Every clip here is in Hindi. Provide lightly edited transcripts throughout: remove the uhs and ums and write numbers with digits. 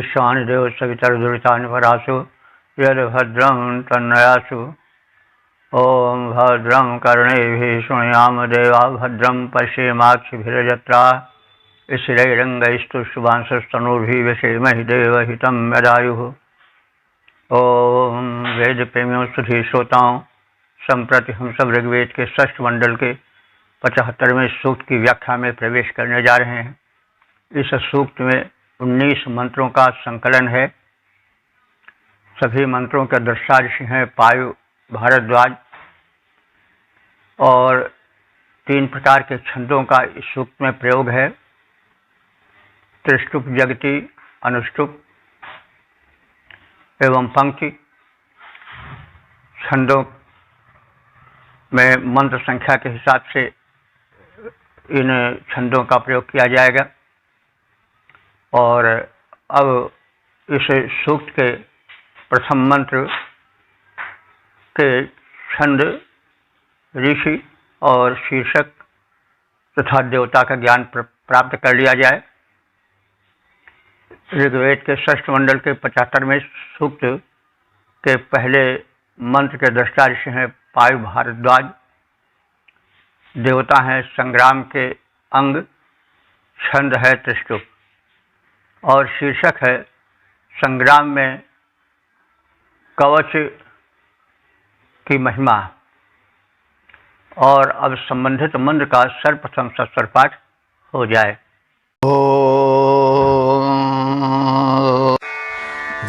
ईशान देव सवितर्दुरितानि परासु यद्भद्रं तन्नयासु। ओम भद्रं कर्णेभिः शृणुयाम देवा भद्रं पश्येमाक्षिभिर्यजत्राः स्थिरैरङ्गैस्तुष्टुवांसस्तनूभिः व्यसेमहि देवहितं यदायुः। ओम वेद प्रेमियों सुधी श्रोताओं, संप्रति हम सब ऋग्वेद के षष्ठ मंडल के 75वें सूक्त की व्याख्या में प्रवेश करने जा रहे हैं। इस सूक्त में 19 मंत्रों का संकलन है। सभी मंत्रों के दृष्टा ऋषि हैं पायु, भारद्वाज, और 3 प्रकार के छंदों का इस सूक्त में प्रयोग है। त्रिष्टुप, जगति, अनुष्टुप एवं पंक्ति। छंदों में मंत्र संख्या के हिसाब से इन छंदों का प्रयोग किया जाएगा। और अब इस सूक्त के प्रथम मंत्र के छंद, ऋषि और शीर्षक तथा देवता का ज्ञान प्राप्त कर लिया जाए। ऋग्वेद के षष्ठ मंडल के 75वें सूक्त के पहले मंत्र के दृष्टा ऋषि हैं पायु, भारद्वाज। देवता हैं संग्राम के अंग। छंद है त्रिष्टुप और शीर्षक है संग्राम में कवच की महिमा। और अब संबंधित मंत्र का सर्वप्रथम सस्वर पाठ हो जाए।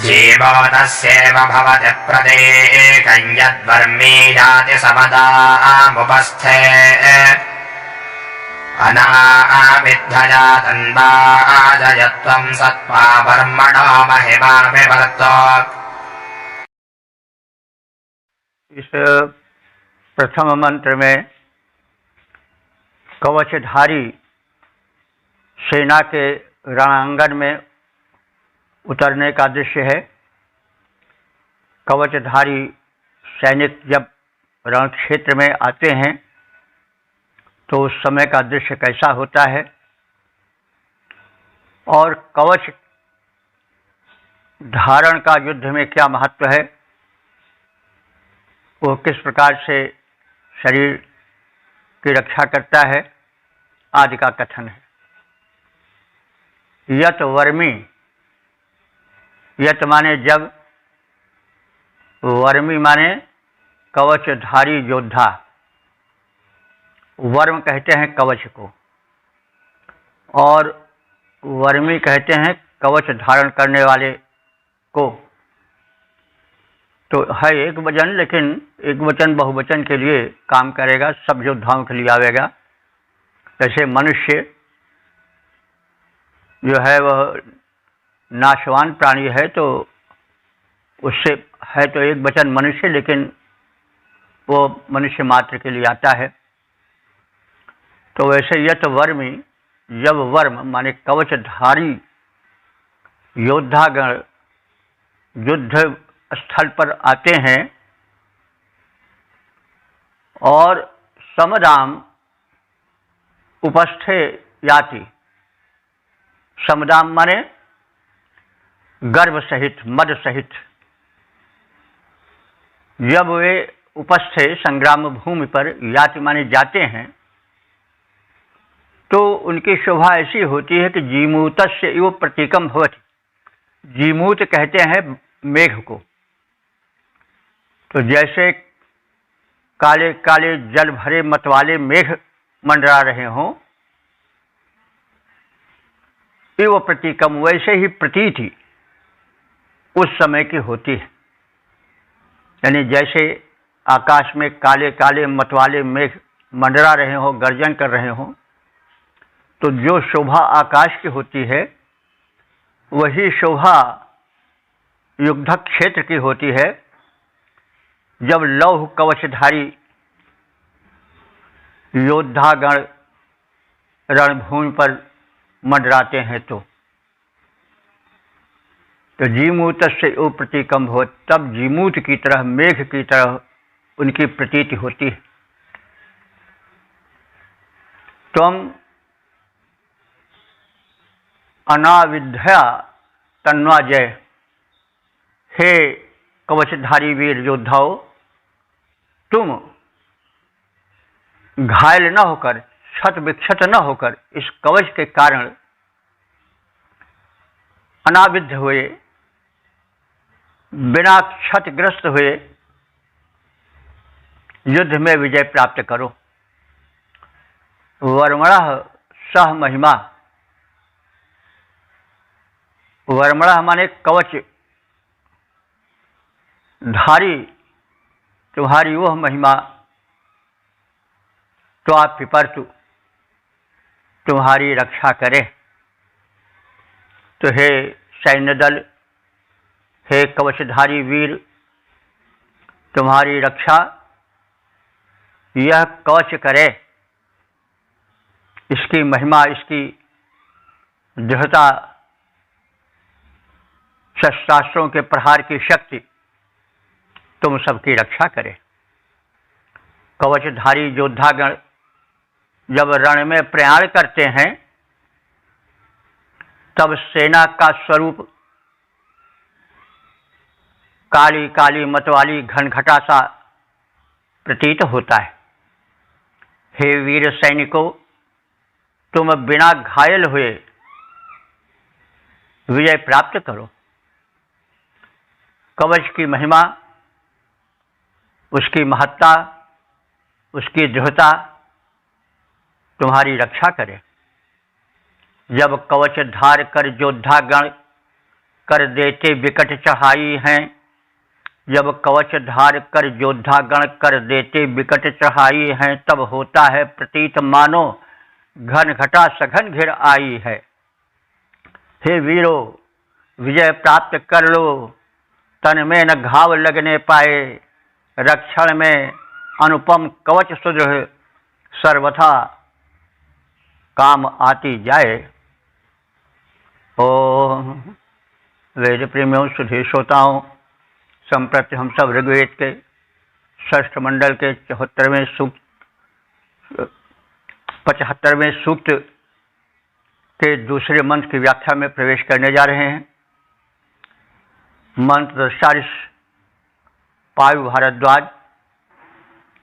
जीवोतस्यैव भवति प्रदेकं यद्वर्मी जाति समदामुपस्थे अनाविद्धया तन्वाजयत्वं सत्त्वा ब्रह्मणो महिमा विवर्त। इस प्रथम मंत्र में कवचधारी सेना के रणांगन में उतरने का दृश्य है। कवचधारी सैनिक जब रण क्षेत्र में आते हैं तो उस समय का दृश्य कैसा होता है और कवच धारण का युद्ध में क्या महत्व है, वो किस प्रकार से शरीर की रक्षा करता है आदि का कथन है। यत वर्मी, यत माने जब, वर्मी माने कवचधारी योद्धा। वर्म कहते हैं कवच को और वर्मी कहते हैं कवच धारण करने वाले को। तो है एक वचन, लेकिन एक वचन बहुवचन के लिए काम करेगा, सब योद्धाओं के लिए आवेगा। जैसे मनुष्य जो है वह नाशवान प्राणी है, तो उससे है तो एक वचन मनुष्य, लेकिन वो मनुष्य मात्र के लिए आता है। तो वैसे यत वर्मी, जब वर्म माने कवचधारी योद्धागण युद्ध स्थल पर आते हैं और समदाम उपस्थे याति। समदाम माने गर्भ सहित, मद सहित। जब वे उपस्थे संग्राम भूमि पर याति माने जाते हैं तो उनकी शोभा ऐसी होती है कि जीमूतस्य इव प्रतीकम भवति। जीमूत कहते हैं मेघ को। तो जैसे काले काले जल भरे मतवाले मेघ मंडरा रहे हों, इव प्रतीकम, वैसे ही प्रतीति उस समय की होती है। यानी जैसे आकाश में काले काले मतवाले मेघ मंडरा रहे हों, गर्जन कर रहे हों, तो जो शोभा आकाश की होती है वही शोभा युद्ध क्षेत्र की होती है। जब लौह कवचधारी योद्धागण रणभूमि पर मंडराते हैं तो जीमूत से ओ प्रतीकम हो, तब जीमूत की तरह, मेघ की तरह उनकी प्रतीति होती है। त्वम अनाविद्या तन्वा जय। हे कवचधारी वीर योद्धाओं, तुम घायल न होकर, क्षत विक्षत न होकर, इस कवच के कारण अनाविद्ध हुए, बिना क्षतिग्रस्त हुए युद्ध में विजय प्राप्त करो। वर्मणः सह महिमा। वर्मणः माने कवच धारी, तुम्हारी वह महिमा तो आप पिपरतु, तुम्हारी रक्षा करे। तो हे सैन्य दल, हे कवचधारी वीर, तुम्हारी रक्षा यह कवच करे। इसकी महिमा, इसकी दृढ़ता, शस्त्रास्त्रों के प्रहार की शक्ति तुम सबकी रक्षा करे। कवचधारी योद्धागण जब रण में प्रयाण करते हैं तब सेना का स्वरूप काली काली मतवाली घनघटा सा प्रतीत होता है। हे वीर सैनिकों, तुम बिना घायल हुए विजय प्राप्त करो। कवच की महिमा, उसकी महत्ता, उसकी दृढ़ता तुम्हारी रक्षा करे। जब कवच धार कर योद्धागण कर देते विकट चढ़ाई हैं, जब कवच धार कर योद्धागण कर देते विकट चढ़ाई हैं, तब होता है प्रतीत मानो घन घटा सघन घिर आई है। हे वीरो, विजय प्राप्त कर लो, तन में न घाव लगने पाए, रक्षण में अनुपम कवच सुदृढ़ सर्वथा काम आती जाए। ओम वेद प्रेमियों, सुधीर श्रोताओं, संप्रति हम सब ऋग्वेद के षष्ठ मंडल के 74वें सूक्त 75वें सूक्त के दूसरे मंत्र की व्याख्या में प्रवेश करने जा रहे हैं। मंत्र 40 पायु भारद्वाज,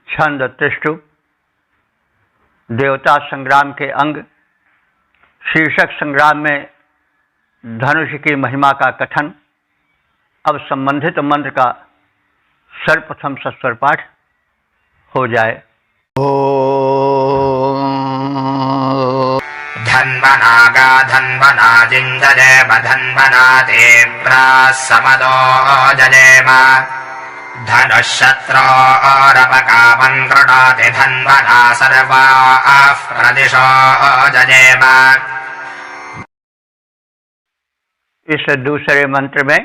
छंद त्रिष्टु, देवता संग्राम के अंग, शीर्षक संग्राम में धनुष की महिमा का कथन। अब संबंधित मंत्र का सर्वप्रथम सस्वर पाठ हो जाए। धन्वनागा धन्वना जिंजरेम धन्वना देव्रा समदो जजेम धनुःशत्रोरपकामं गृणाति धन्वना सर्वाः प्रदिशो जजेम। इस दूसरे मंत्र में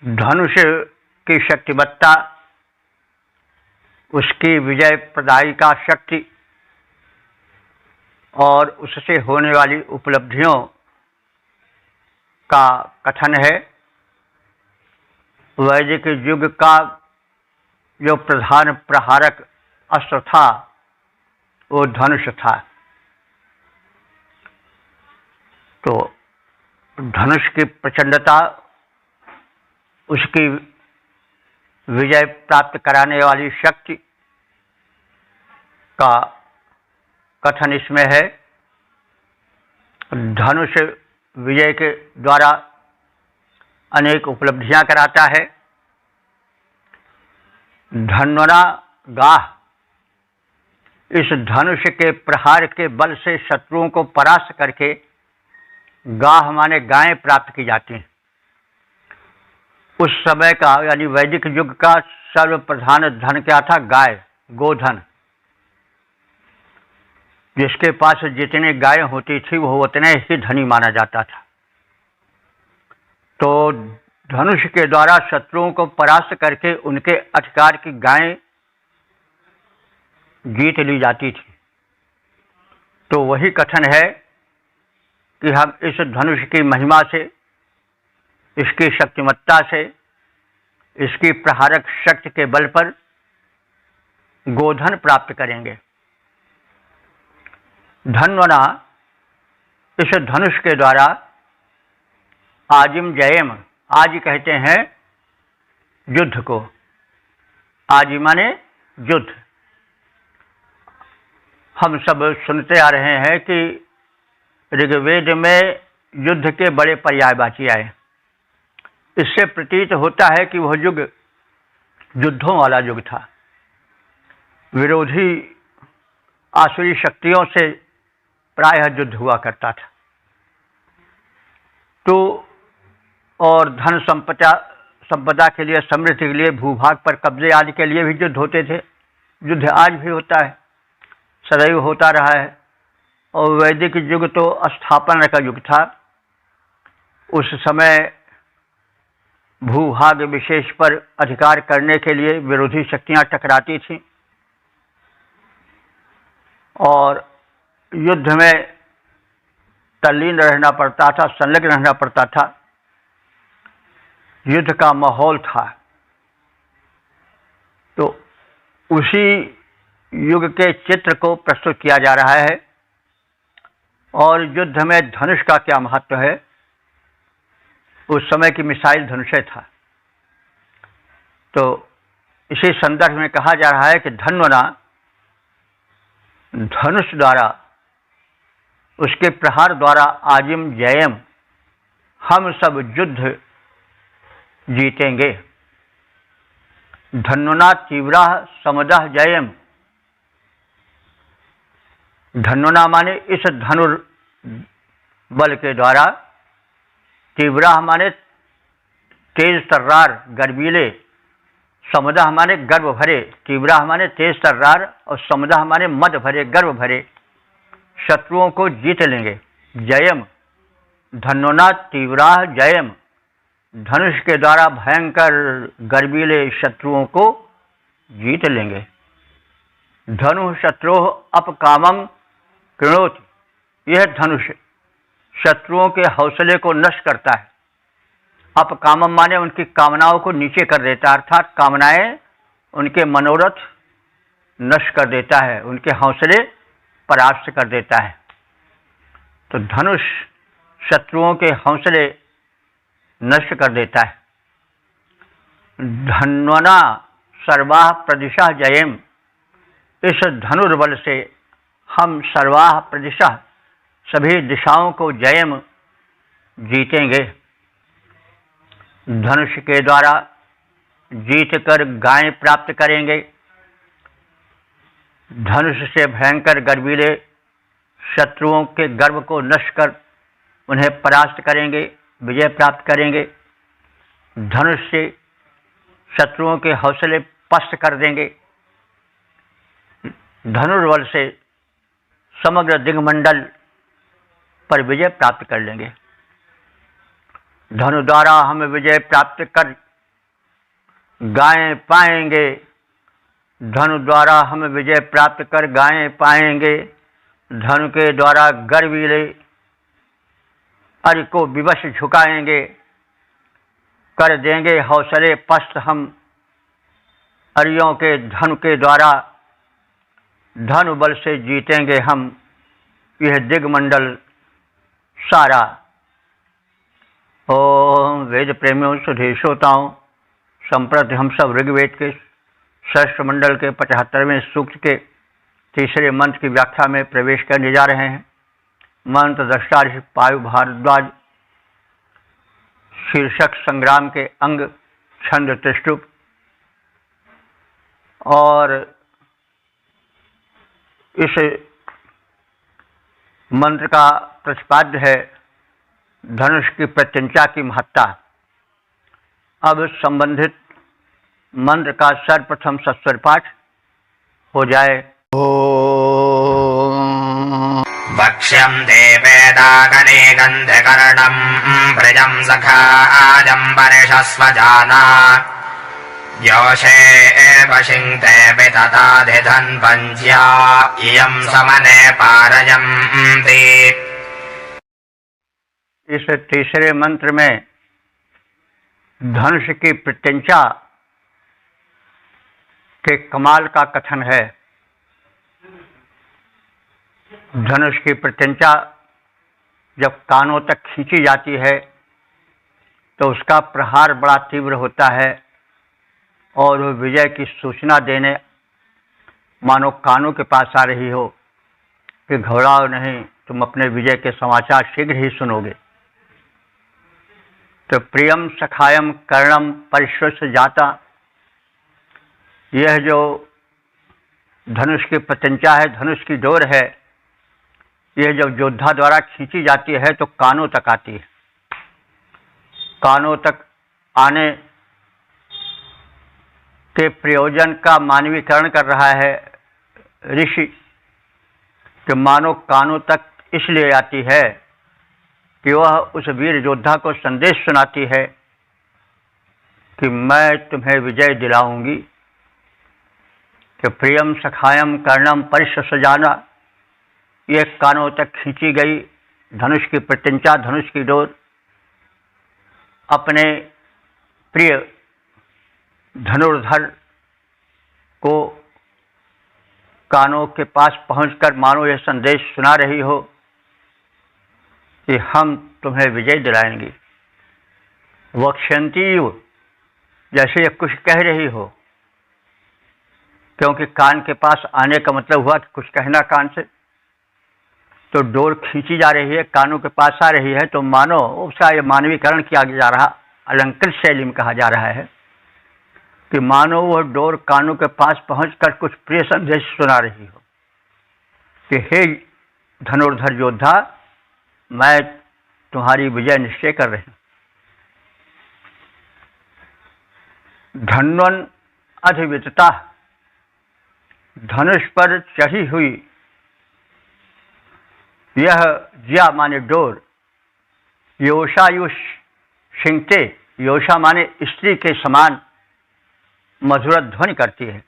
धनुष की शक्तिमत्ता, उसकी विजय प्रदायिका शक्ति और उससे होने वाली उपलब्धियों का कथन है। वैदिक युग का जो प्रधान प्रहारक अस्त्र था वो धनुष था। तो धनुष की प्रचंडता, उसकी विजय प्राप्त कराने वाली शक्ति का कथन इसमें है। धनुष विजय के द्वारा अनेक उपलब्धियां कराता है। धन्वना गाह, इस धनुष के प्रहार के बल से शत्रुओं को परास्त करके गाह माने गायें प्राप्त की जाती हैं। उस समय का यानी वैदिक युग का सर्वप्रधान धन क्या था? गाय, गोधन। जिसके पास जितने गाय होती थी वो उतने ही धनी माना जाता था। तो धनुष के द्वारा शत्रुओं को परास्त करके उनके अधिकार की गायें जीत ली जाती थी। तो वही कथन है कि हम इस धनुष की महिमा से, इसकी शक्तिमत्ता से, इसकी प्रहारक शक्ति के बल पर गोधन प्राप्त करेंगे। धन्वना, इस धनुष के द्वारा आजिम जयम, आजि कहते हैं युद्ध को, आजि माने युद्ध। हम सब सुनते आ रहे हैं कि ऋग्वेद में युद्ध के बड़े पर्यायवाची आए। इससे प्रतीत होता है कि वह युग युद्धों वाला युग था। विरोधी आसुरी शक्तियों से प्रायः युद्ध हुआ करता था। तो और धन संपदा के लिए, समृद्धि के लिए, भूभाग पर कब्जे आदि के लिए भी युद्ध होते थे। युद्ध आज भी होता है, सदैव होता रहा है। और वैदिक युग तो स्थापना का युग था। उस समय भूभाग विशेष पर अधिकार करने के लिए विरोधी शक्तियां टकराती थीं और युद्ध में तल्लीन रहना पड़ता था, संलग्न रहना पड़ता था। युद्ध का माहौल था। तो उसी युग के चित्र को प्रस्तुत किया जा रहा है। और युद्ध में धनुष का क्या महत्व है, उस समय की मिसाइल धनुष था। तो इसी संदर्भ में कहा जा रहा है कि धन्वना, धनुष द्वारा, उसके प्रहार द्वारा आजिम जयम, हम सब युद्ध जीतेंगे। धन्वना तीव्रा समदह जयम। धन्वना माने इस धनुर बल के द्वारा, तीव्रा माने तेज तर्रार, गर्वीले, समदह माने गर्व भरे, तीव्रा माने तेज तर्रार और समदह माने मद भरे, गर्व भरे शत्रुओं को जीत लेंगे। जयम, धन्वना तीव्रा जयम, धनुष के द्वारा भयंकर गर्वीले शत्रुओं को जीत लेंगे। धनु शत्रु अपकामम कृणोति। यह धनुष शत्रुओं के हौसले को नष्ट करता है। अपकामम माने उनकी कामनाओं को नीचे कर देता है, अर्थात कामनाएं, उनके मनोरथ नष्ट कर देता है, उनके हौसले परास्त कर देता है। तो धनुष शत्रुओं के हौसले नष्ट कर देता है। धन्वना सर्वाह प्रदिशा जयम। इस धनुर्बल से हम सर्वाह प्रदिशा, सभी दिशाओं को जयम, जीतेंगे। धनुष के द्वारा जीत कर गायें प्राप्त करेंगे। धनुष से भयंकर गर्वीले शत्रुओं के गर्व को नष्ट कर उन्हें परास्त करेंगे, विजय प्राप्त करेंगे। धनुष से शत्रुओं के हौसले पस्त कर देंगे। धनुर्बल से समग्र दिग्मंडल पर विजय प्राप्त कर लेंगे। धनु द्वारा हम विजय प्राप्त कर गायें पाएंगे। धनु द्वारा हम विजय प्राप्त कर गायें पाएंगे। धनु के द्वारा गर्वीले अरि को विवश झुकाएंगे, कर देंगे हौसले पस्त हम अरियों के धनु के द्वारा। धनु बल से जीतेंगे हम यह दिग्मंडल सारा। ओम वेद प्रेमियों, सुधी श्रोताओं, संप्रति हम सब ऋग्वेद के षष्ठ मंडल के 75वें सूक्त के तीसरे मंत्र की व्याख्या में प्रवेश करने जा रहे हैं। मंत्र दृष्टा ऋषि पायु भारद्वाज, शीर्षक संग्राम के अंग छंद त्रिष्टुप। और इस मंत्र का प्रतिपाद्य है धनुष की प्रत्यंचा की महत्ता। अब संबंधित मंत्र का सर्वप्रथम सस्वर पाठ हो जाए। वक्ष्यं देवेदागणे गन्धकर्णं व्रजं सखाजं वर्षस्वजाना योषे वशिङ्क्ते वितताधिधन्वञ्ज्या इयं समने पारयन्ति। इस तीसरे मंत्र में धनुष की प्रत्यंचा के कमाल का कथन है। धनुष की प्रत्यंचा जब कानों तक खींची जाती है तो उसका प्रहार बड़ा तीव्र होता है और वो विजय की सूचना देने मानो कानों के पास आ रही हो कि घबराओ नहीं, तुम अपने विजय के समाचार शीघ्र ही सुनोगे। तो प्रियम सखायम कर्णम परिश्वस्य जाता, यह जो धनुष की प्रत्यंचा है, धनुष की डोर है, यह जब योद्धा द्वारा खींची जाती है तो कानों तक आती है। कानों तक आने के प्रयोजन का मानवीकरण कर रहा है ऋषि कि मानो कानों तक इसलिए आती है कि वह उस वीर योद्धा को संदेश सुनाती है कि मैं तुम्हें विजय दिलाऊंगी। कि प्रियम सखायम कर्णम परिश्वस्य जाना, ये कानों तक खींची गई धनुष की प्रत्यंचा, धनुष की डोर अपने प्रिय धनुर्धर को कानों के पास पहुंचकर मानो यह संदेश सुना रही हो कि हम तुम्हें विजय दिलाएंगे। वक्ष्यन्ति, जैसे ये कुछ कह रही हो, क्योंकि कान के पास आने का मतलब हुआ कि कुछ कहना कान से, तो डोर खींची जा रही है, कानों के पास आ रही है, तो मानो उसका ये मानवीकरण किया जा रहा, अलंकृत शैली में कहा जा रहा है कि मानो वह डोर कानों के पास पहुंचकर कुछ प्रिय संदेश सुना रही हो कि हे धनुर्धर योद्धा, मैं तुम्हारी विजय निश्चय कर रही हूं। धन्वन अधिवितता, धनुष पर चढ़ी हुई यह ज्या माने डोर, योषायुष शिंगते, योषा माने स्त्री के समान मधुर ध्वनि करती है।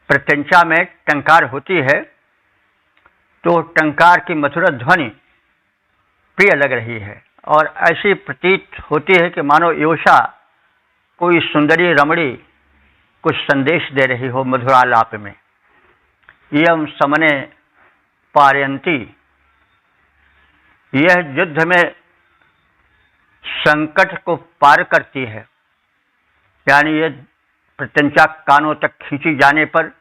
प्रत्यंचा में टंकार होती है तो टंकार की मधुर ध्वनि प्रिय लग रही है और ऐसी प्रतीत होती है कि मानो योषा कोई सुंदरी रमणी कुछ संदेश दे रही हो मधुरालाप में। यम समने पारयंती, यह युद्ध में संकट को पार करती है, यानी यह प्रत्यंचा कानों तक खींची जाने पर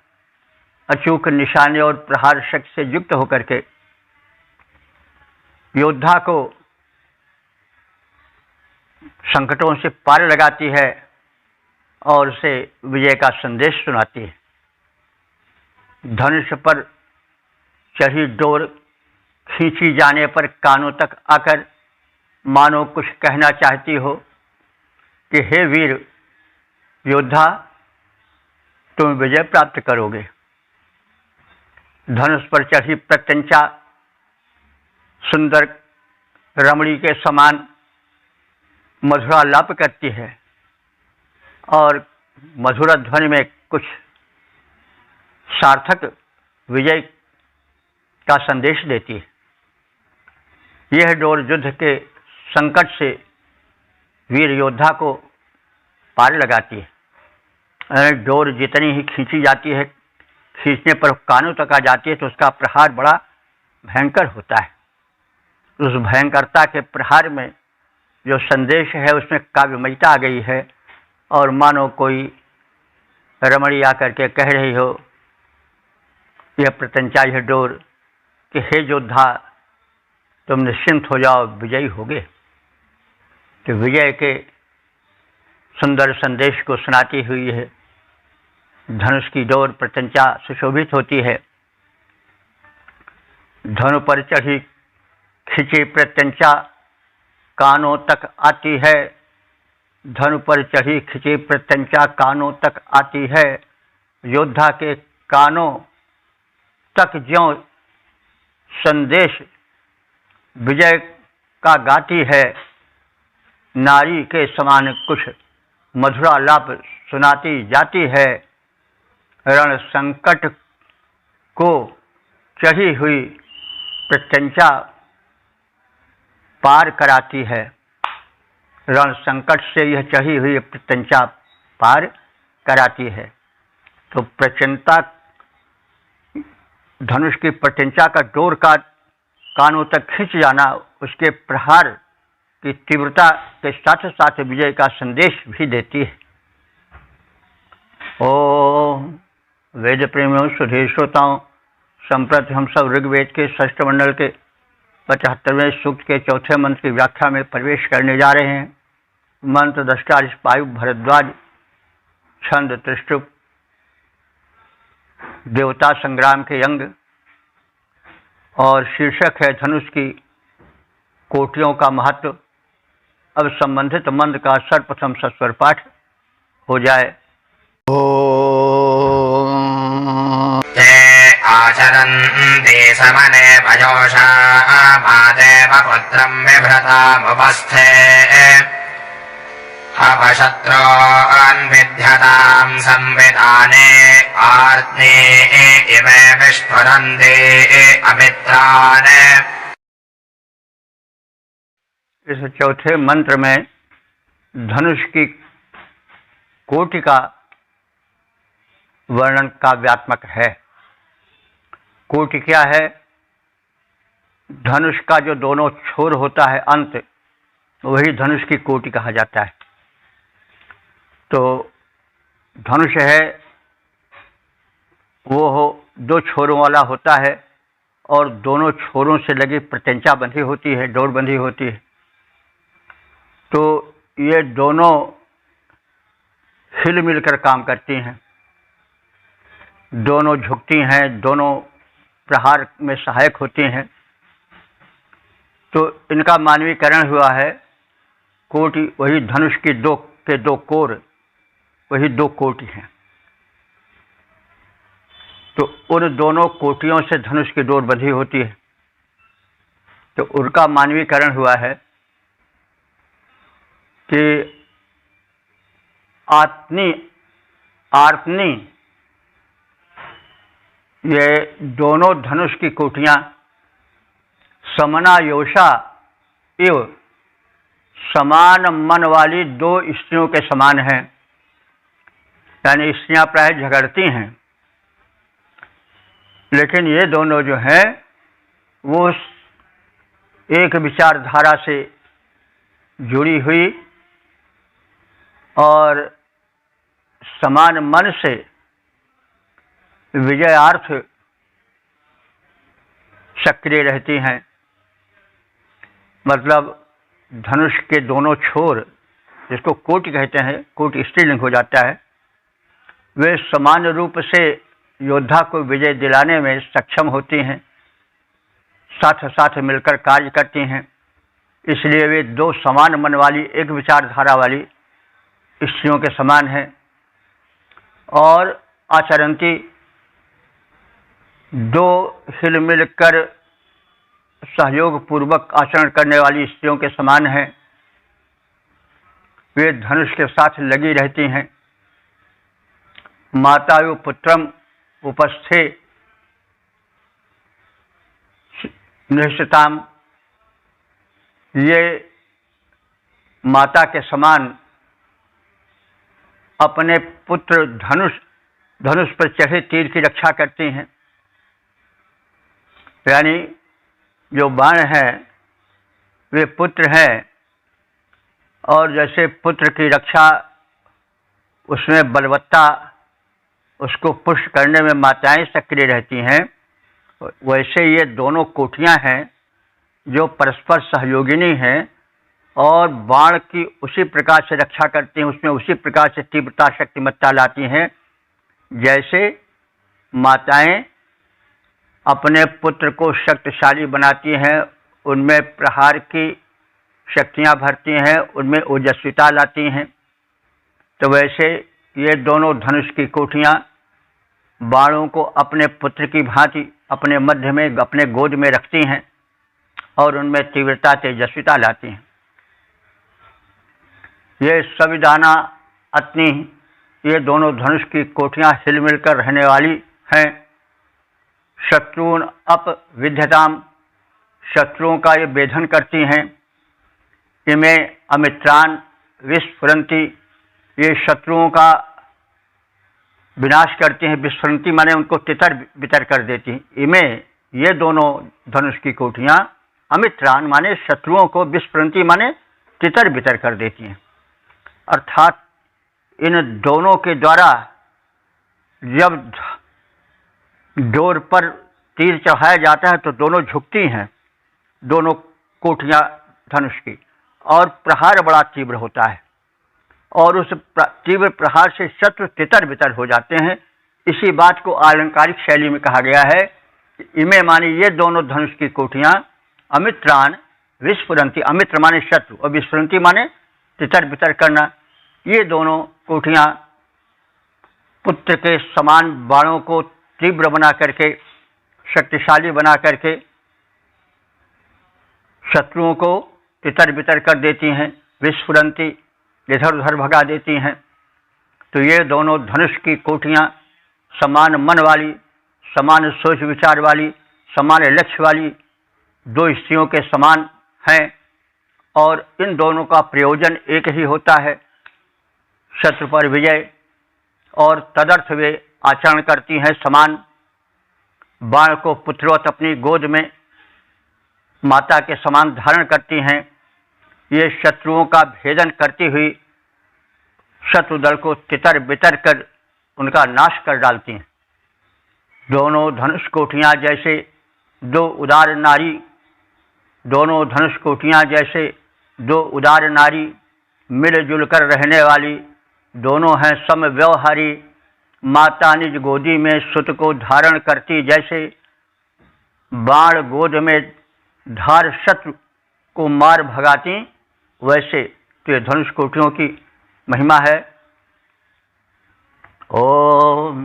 अचूक निशाने और प्रहार शक्ति से युक्त होकर के योद्धा को संकटों से पार लगाती है और उसे विजय का संदेश सुनाती है। धनुष पर चढ़ी डोर खींची जाने पर कानों तक आकर मानो कुछ कहना चाहती हो कि हे वीर योद्धा, तुम विजय प्राप्त करोगे। धनुष पर चढ़ी प्रत्यंचा सुंदर रमणी के समान मधुरालाप करती है और मधुर ध्वनि में कुछ सार्थक विजय का संदेश देती है। यह डोर युद्ध के संकट से वीर योद्धा को पार लगाती है। डोर जितनी ही खींची जाती है, खींचने पर कानों तक आ जाती है तो उसका प्रहार बड़ा भयंकर होता है। उस भयंकरता के प्रहार में जो संदेश है उसमें काव्यमयता आ गई है और मानो कोई रमणी आकर के कह रही हो, यह प्रत्यंचा, यह डोर, कि हे योद्धा, तुम निश्चिंत हो जाओ, विजयी होगे। कि विजय के सुंदर संदेश को सुनाती हुई है धनुष की डोर प्रत्यंचा सुशोभित होती है। धनु पर चढ़ी खिंची प्रत्यंचा कानों तक आती है। धनु पर चढ़ी खिंची प्रत्यंचा कानों तक आती है। योद्धा के कानों तक ज्यों संदेश विजय का गाती है, नारी के समान कुछ मधुरालाप सुनाती जाती है। रण संकट को चढ़ी हुई प्रत्यंचा पार कराती है। रण संकट से यह चढ़ी हुई प्रत्यंचा पार कराती है। तो प्रचंता धनुष की प्रत्यंचा का डोर का कानों तक खींच जाना, उसके प्रहार की तीव्रता के साथ साथ विजय का संदेश भी देती है। ओम वेद प्रेमियों, सुधीर श्रोताओं, संप्रति हम सब ऋग्वेद के षष्ठ मंडल के 75वें सूक्त के चौथे मंत्र की व्याख्या में प्रवेश करने जा रहे हैं। मंत्र दृष्टा वायु भरद्वाज, छंद त्रिष्टुप, देवता संग्राम के अंग और शीर्षक है धनुष की कोटियों का महत्व। अब संबंधित मंत्र का सर्वप्रथम सस्वर पाठ हो जाए। ते आचरन्ति समने भजोषा मादेवपुत्रं बिभ्रतामुपस्थे अपशत्रोऽन्विध्यतां संविधाने आर्त्ने इमे विस्फुरन्ति अमित्रान्। इस चौथे मंत्र में धनुष की कोटि का वर्णन काव्यात्मक है। कोटि क्या है? धनुष का जो दोनों छोर होता है, अंत, वही धनुष की कोटि कहा जाता है। तो धनुष है वो दो छोरों वाला होता है और दोनों छोरों से लगी प्रत्यंचा बंधी होती है, डोर बंधी होती है। तो ये दोनों हिल मिलकर काम करती हैं, दोनों झुकती हैं, दोनों प्रहार में सहायक होती हैं। तो इनका मानवीकरण हुआ है। कोटि वही धनुष की दो कोर, वही दो कोटि हैं। तो उन दोनों कोटियों से धनुष की डोर बंधी होती है। तो उनका मानवीकरण हुआ है कि आर्तनी, ये दोनों धनुष की कोटियां समना योषा इव, समान मन वाली दो स्त्रियों के समान हैं। यानी स्त्रियां प्राय झगड़ती हैं, लेकिन ये दोनों जो हैं वो एक विचारधारा से जुड़ी हुई और समान मन से विजयार्थ सक्रिय रहती हैं। मतलब धनुष के दोनों छोर, जिसको कोटि कहते हैं, कोटि स्त्रीलिंग हो जाता है, वे समान रूप से योद्धा को विजय दिलाने में सक्षम होती हैं, साथ साथ मिलकर कार्य करती हैं। इसलिए वे दो समान मन वाली, एक विचारधारा वाली स्त्रियों के समान हैं। और आचरंती, दो हिल मिलकर सहयोग पूर्वक आचरण करने वाली स्त्रियों के समान हैं। वे धनुष के साथ लगी रहती हैं। मातायु पुत्रम उपस्थे निश्चिताम, ये माता के समान अपने पुत्र धनुष पर चढ़े तीर की रक्षा करती हैं। यानी जो बाण है वे पुत्र हैं, और जैसे पुत्र की रक्षा, उसमें बलवत्ता, उसको पुष्ट करने में माताएं सक्रिय रहती हैं, वैसे ये दोनों कोटियां हैं जो परस्पर सहयोगिनी हैं और बाण की उसी प्रकार से रक्षा करती हैं, उसमें उसी प्रकार से तीव्रता शक्तिमत्ता लाती हैं जैसे माताएं अपने पुत्र को शक्तिशाली बनाती हैं, उनमें प्रहार की शक्तियां भरती हैं, उनमें ओजस्विता लाती हैं। तो वैसे ये दोनों धनुष की कोटियां बाणों को अपने पुत्र की भांति अपने मध्य में, अपने गोद में रखती हैं और उनमें तीव्रता तेजस्विता लाती हैं। ये संविधाना अत्नी, ये दोनों धनुष की कोटियां हिल मिलकर रहने वाली हैं। शत्रुन अप विध्यताम, शत्रुओं का ये भेदन करती हैं। इमें अमित्रान विस्फुरंती, ये शत्रुओं का विनाश करती हैं। विस्फुरंती माने उनको तितर बितर कर देती हैं। इमें, ये दोनों धनुष की कोटियां, अमित्रान माने शत्रुओं को, विस्फुरंती माने तितर बितर कर देती हैं। अर्थात इन दोनों के द्वारा जब डोर पर तीर चढ़ाया जाता है तो दोनों झुकती हैं, दोनों कोठियां धनुष की, और प्रहार बड़ा तीव्र होता है और उस तीव्र प्रहार से शत्रु तितर बितर हो जाते हैं। इसी बात को अलंकारिक शैली में कहा गया है कि इमे माने ये दोनों धनुष की कोठियां अमित्रान विस्फुरंती, अमित्र माने शत्रु और विस्फुरंती माने तितर बितर करना, ये दोनों कोठियां पुत्र के समान बाणों को तीव्र बना करके, शक्तिशाली बना करके शत्रुओं को तितर बितर कर देती हैं, विस्फुरंती इधर उधर भगा देती हैं। तो ये दोनों धनुष की कोठियां समान मन वाली, समान सोच विचार वाली, समान लक्ष्य वाली दो स्त्रियों के समान हैं और इन दोनों का प्रयोजन एक ही होता है, शत्रु पर विजय, और तदर्थ वे आचरण करती हैं समान। बाण को पुत्रवत अपनी गोद में माता के समान धारण करती हैं। ये शत्रुओं का भेदन करती हुई शत्रु दल को तितर बितर कर उनका नाश कर डालती हैं। दोनों धनुष कोठियां जैसे दो उदार नारी, दोनों धनुष कोठियां जैसे दो उदार नारी, मिलजुल कर रहने वाली, दोनों हैं समव्यवहारी। माता निज गोदी में सुत को धारण करती जैसे बाण गोद में धार शत्रु को मार भगाती, वैसे तो ये धनुष कोठियों की महिमा है। ओम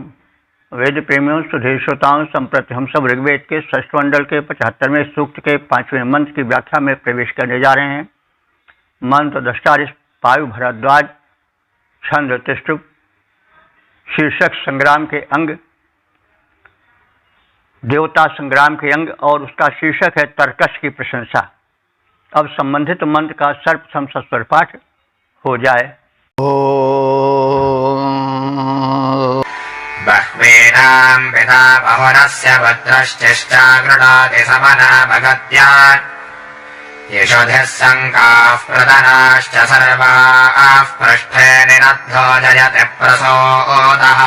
वेद प्रेमियों सुधीर श्रोताओं, संप्रति हम सब ऋग्वेद के षष्ठ मंडल के 75वें सूक्त के 5वें मंत्र की व्याख्या में प्रवेश करने जा रहे हैं। मंत्र दष्टारिष पायु भरद्वाज, छंद तिष्टुप, शीर्षक संग्राम के अंग, देवता संग्राम के अंग, और उसका शीर्षक है तर्कश की प्रशंसा। अब संबंधित मंत्र का सर्वप्रथम सस्वर पाठ हो जाए। बह्वीनां पिता बहुरस्य भद्रश्चेष्टा गृणाति समना भगत्या यशोधिः शङ्काः प्रदनाश्च सर्वाः पृष्ठे निनद्धो जयति प्रसोदः।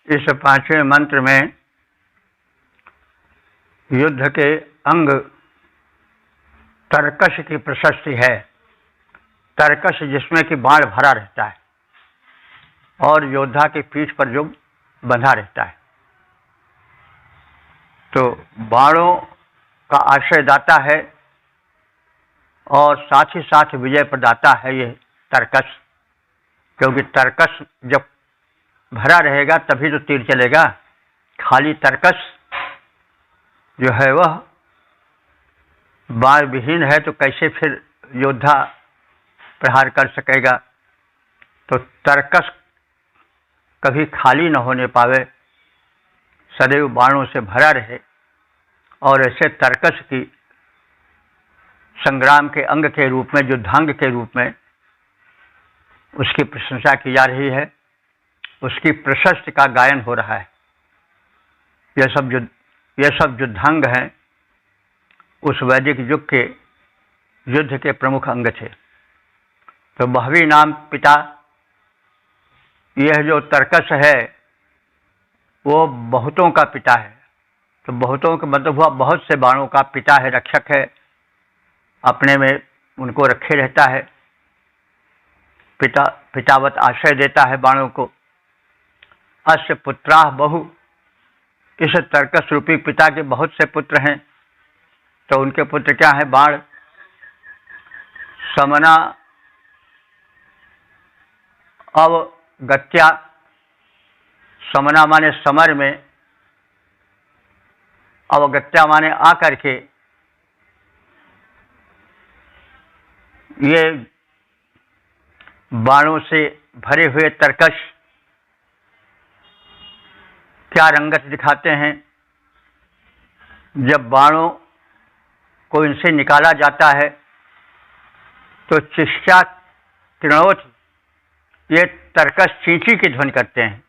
इस 5वें मंत्र में युद्ध के अंग तर्कश की प्रशस्ति है। तर्कश जिसमें कि बाण भरा रहता है और योद्धा की पीठ पर जो बंधा रहता है, तो बाणों का आश्रयदाता है और साथ ही साथ विजय प्रदाता है ये तर्कश। क्योंकि तर्कश जब भरा रहेगा तभी तो तीर चलेगा, खाली तर्कश जो है वह बाण विहीन है तो कैसे फिर योद्धा प्रहार कर सकेगा। तो तर्कश कभी खाली न होने पावे, सदैव बाणों से भरा रहे, और ऐसे तर्कश की संग्राम के अंग के रूप में, युद्धांग के रूप में उसकी प्रशंसा की जा रही है, उसकी प्रशस्ति का गायन हो रहा है। यह सब युद्धांग हैं उस वैदिक युग के युद्ध के प्रमुख अंग थे। तो बहवी नाम पिता, यह जो तर्कश है वो बहुतों का पिता है। तो बहुतों का मतलब हुआ बहुत से बाणों का पिता है, रक्षक है, अपने में उनको रखे रहता है, पितावत आश्रय देता है बाणों को। अस्य पुत्राः बहु, इस तर्कश रूपी पिता के बहुत से पुत्र हैं। तो उनके पुत्र क्या है? बाण। समना अवगत्या, समना माने समर में, अवगत्या माने आकर के, ये बाणों से भरे हुए तर्कश क्या रंगत दिखाते हैं। जब बाणों को इनसे निकाला जाता है तो चिष्टा तृणोत, ये तर्कश चींची की ध्वनि करते हैं,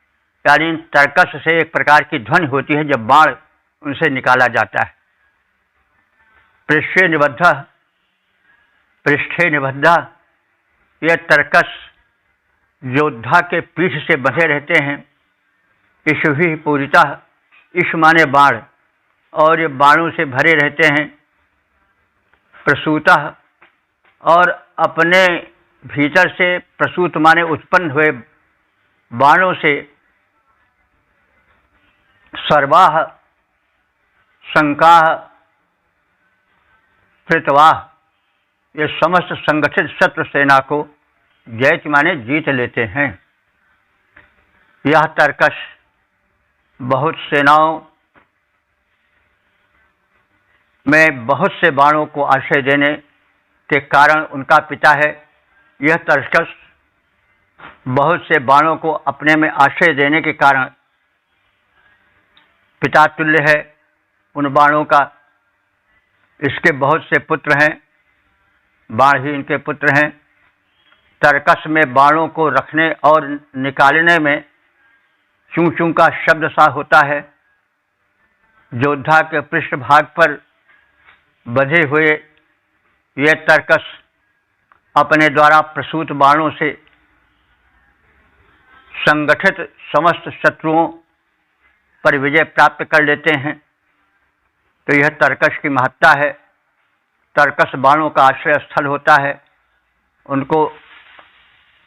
यानी तर्कश से एक प्रकार की ध्वनि होती है जब बाण उनसे निकाला जाता है। पृष्ठे निबद्ध यह तर्कस योद्धा के पीठ से बंधे रहते हैं। इषुभिः पूरितः, इष माने बाण, और ये बाणों से भरे रहते हैं। प्रसूतः, और अपने भीतर से, प्रसूत माने उत्पन्न हुए बाणों से। सर्वाः शंकाः कृतवाः, ये समस्त संगठित शत्रु सेना को जयच माने जीत लेते हैं। यह तर्कस बहुत सेनाओं में बहुत से बाणों को आश्रय देने के कारण उनका पिता है। यह तर्कस बहुत से बाणों को अपने में आश्रय देने के कारण पिता तुल्य है उन बाणों का। इसके बहुत से पुत्र हैं, बाण ही इनके पुत्र हैं। तर्कस में बाणों को रखने और निकालने में चूं चूं का शब्द सा होता है। योद्धा के पृष्ठभाग पर बंधे हुए ये तर्कस अपने द्वारा प्रसूत बाणों से संगठित समस्त शत्रुओं पर विजय प्राप्त कर लेते हैं। तो यह तर्कस की महत्ता है। तर्कस बाणों का आश्रय स्थल होता है, उनको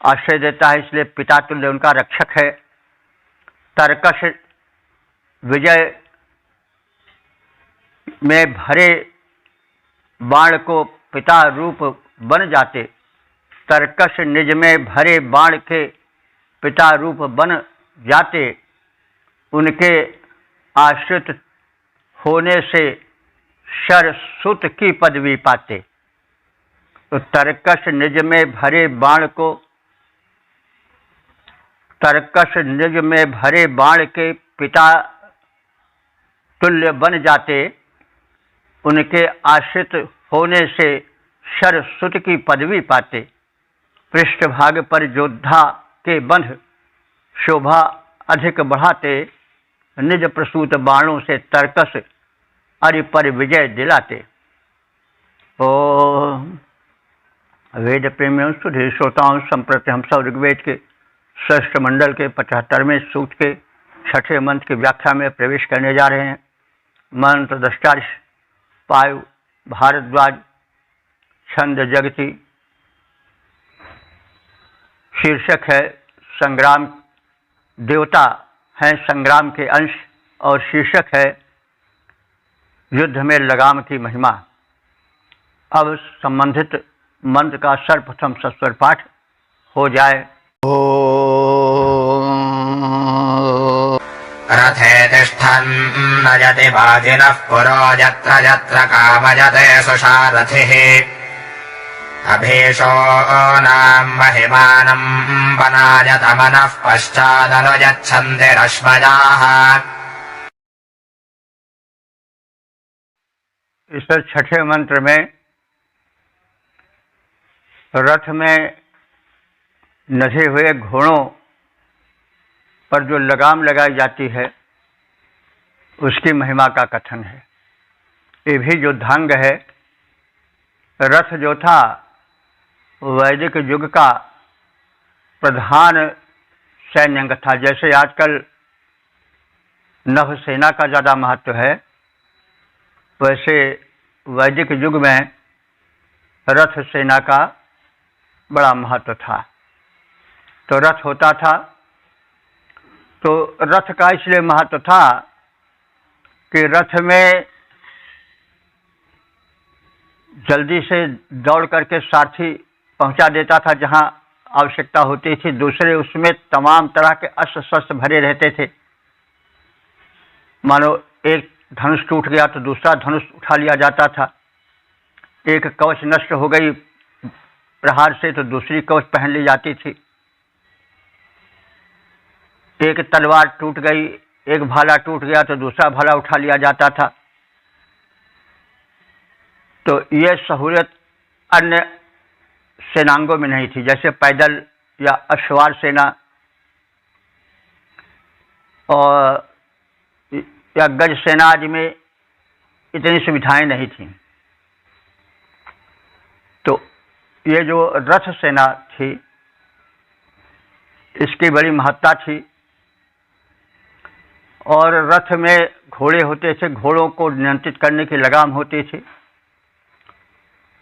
आश्रय देता है, इसलिए पिता तुल्य उनका रक्षक है। तर्कस विजय में भरे बाण को पिता रूप बन जाते। तर्कस निज में भरे बाण के पिता रूप बन जाते। उनके आश्रित होने से शरसुत की पदवी पाते। तो तर्कस निज में भरे बाण को, तर्कस निज में भरे बाण के पिता तुल्य बन जाते। उनके आश्रित होने से शरसुत की पदवी पाते। पृष्ठभाग पर योद्धा के बंध शोभा अधिक बढ़ाते। निज प्रसूत बाणों से तर्कस अरि पर विजय दिलाते। ओम वेद प्रेमियों, सुधीर श्रोताओं, संप्रति हम सब ऋग्वेद के षष्ठ मंडल के 75वें सूक्त के 6ठे मंत्र की व्याख्या में प्रवेश करने जा रहे हैं। मंत्र दृष्टार्ष पायु भारद्वाज, छंद जगति, शीर्षक है संग्राम, देवता हैं संग्राम के अंश, और शीर्षक है युद्ध में लगाम की महिमा। अब संबंधित मंत्र का सर्वप्रथम सस्वर पाठ हो जाए। रथे तिष्ठन् नयति वाजिनः पुरो यत्र यत्र कामयते सुषारथिः अभीशो नाम महिमानं पनायत मनः पश्चादनुयच्छन्ति रश्मयाः। इस छठे मंत्र में रथ में नधे हुए घोड़ों पर जो लगाम लगाई जाती है उसकी महिमा का कथन है। ये भी युद्धांग है। रथ जो था वैदिक युग का प्रधान सैन्य अंग था। जैसे आजकल नभ सेना का ज़्यादा महत्व है, वैसे वैदिक युग में रथ सेना का बड़ा महत्व था। तो रथ होता था, तो रथ का इसलिए महत्व था कि रथ में जल्दी से दौड़ करके सारथी पहुंचा देता था जहां आवश्यकता होती थी। दूसरे उसमें तमाम तरह के अस्त्र शस्त्र भरे रहते थे। मानो एक धनुष टूट गया तो दूसरा धनुष उठा लिया जाता था। एक कवच नष्ट हो गई प्रहार से तो दूसरी कवच पहन ली जाती थी। एक तलवार टूट गई, एक भाला टूट गया तो दूसरा भाला उठा लिया जाता था। तो ये सहूलियत अन्य सेनांगों में नहीं थी, जैसे पैदल या अश्वार सेना और या गज सेना आदि में इतनी सुविधाएं नहीं थी। ये जो रथ सेना थी इसकी बड़ी महत्ता थी। और रथ में घोड़े होते थे, घोड़ों को नियंत्रित करने की लगाम होती थी।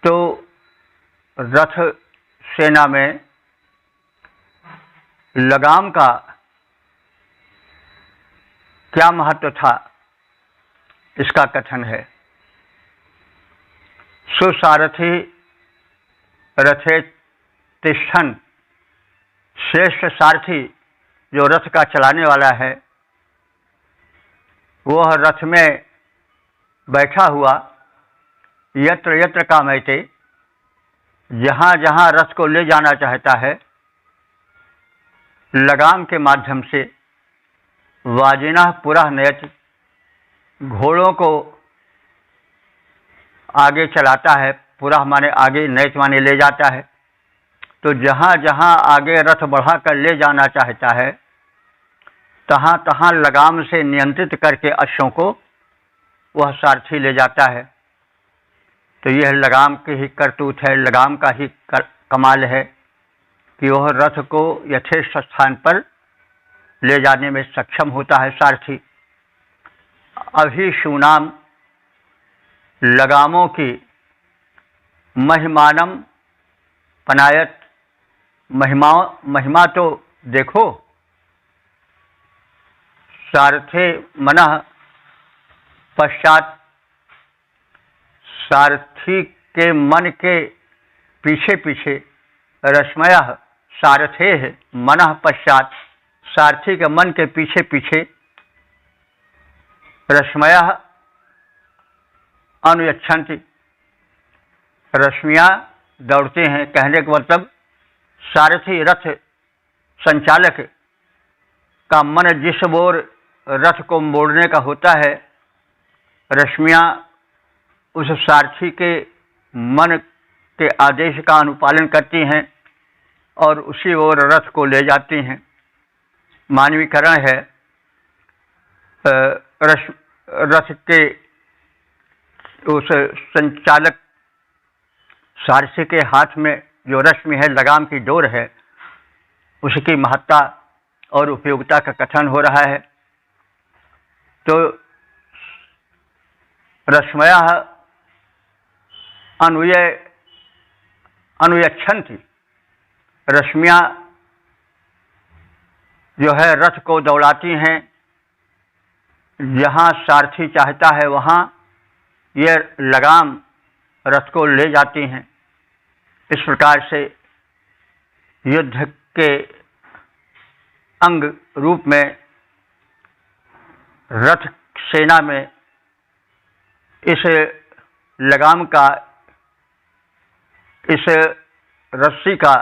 तो रथ सेना में लगाम का क्या महत्व था, इसका कथन है। सुसारथी रथे तिष्ठन, श्रेष्ठ सारथी जो रथ का चलाने वाला है वह रथ में बैठा हुआ यत्र यत्र कामयते, जहाँ जहाँ रथ को ले जाना चाहता है लगाम के माध्यम से वाजिनः पुरः नयति, घोड़ों को आगे चलाता है। पुरः माने आगे, नयत माने ले जाता है। तो जहाँ जहाँ आगे रथ बढ़ाकर ले जाना चाहता है तहाँ तहाँ लगाम से नियंत्रित करके अश्वों को वह सारथी ले जाता है। तो यह लगाम की ही करतूत है, लगाम का ही कमाल है कि वह रथ को यथेष्ट स्थान पर ले जाने में सक्षम होता है सारथी। अभिशूनाम, लगामों की महिमानम पनायत, महिमा तो देखो। सारथे मनः पश्चात, सारथी के मन के पीछे पीछे, रश्मयः सारथे मनः पश्चात, सारथी के मन के पीछे पीछे, रश्मयः अनुयच्छन्ति, रश्मियाँ दौड़ते हैं। कहने का मतलब सारथी रथ संचालक का मन जिस ओर रथ को मोड़ने का होता है, रश्मियाँ उस सारथी के मन के आदेश का अनुपालन करती हैं और उसी ओर रथ को ले जाती हैं। मानवीकरण है। रथ के उस संचालक सारथी के हाथ में जो रश्मि है, लगाम की डोर है, उसकी महत्ता और उपयोगिता का कथन हो रहा है। तो रश्मयः अनुयच्छन्ति, रश्मियाँ जो है रथ को दौड़ाती हैं। जहाँ सारथी चाहता है वहाँ ये लगाम रथ को ले जाती हैं। इस प्रकार से युद्ध के अंग रूप में रथ सेना में इस लगाम का, इस रस्सी का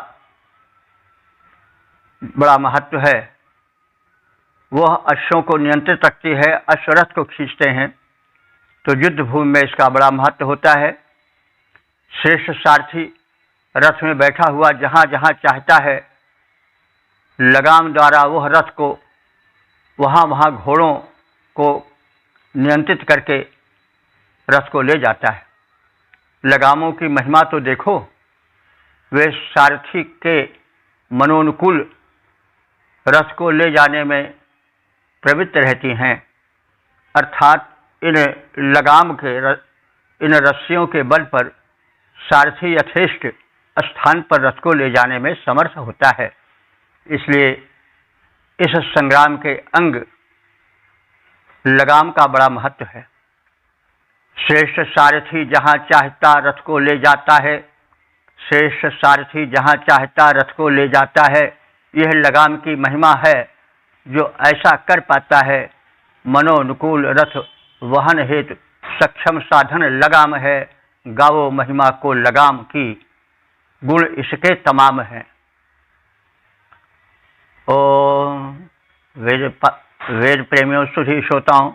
बड़ा महत्व है। वह अश्वों को नियंत्रित रखती है, अश्वरथ को खींचते हैं। तो युद्ध भूमि में इसका बड़ा महत्व होता है। श्रेष्ठ सारथी रथ में बैठा हुआ जहाँ जहाँ चाहता है लगाम द्वारा वह रथ को वहाँ वहाँ घोड़ों को नियंत्रित करके रथ को ले जाता है। लगामों की महिमा तो देखो, वे सारथी के मनोनुकूल रथ को ले जाने में प्रवृत्त रहती हैं। अर्थात इन लगाम के, इन रस्सियों के बल पर सारथी यथेष्ट स्थान पर रथ को ले जाने में समर्थ होता है। इसलिए इस संग्राम के अंग लगाम का बड़ा महत्व है। श्रेष्ठ सारथी जहाँ चाहता रथ को ले जाता है, श्रेष्ठ सारथी जहाँ चाहता रथ को ले जाता है। यह लगाम की महिमा है। जो ऐसा कर पाता है, मनोनुकूल रथ वहन हेतु सक्षम साधन लगाम है। गावो महिमा को लगाम की, गुण इसके तमाम हैं। ओम वेद प्रेमियों, सुधी श्रोताओं,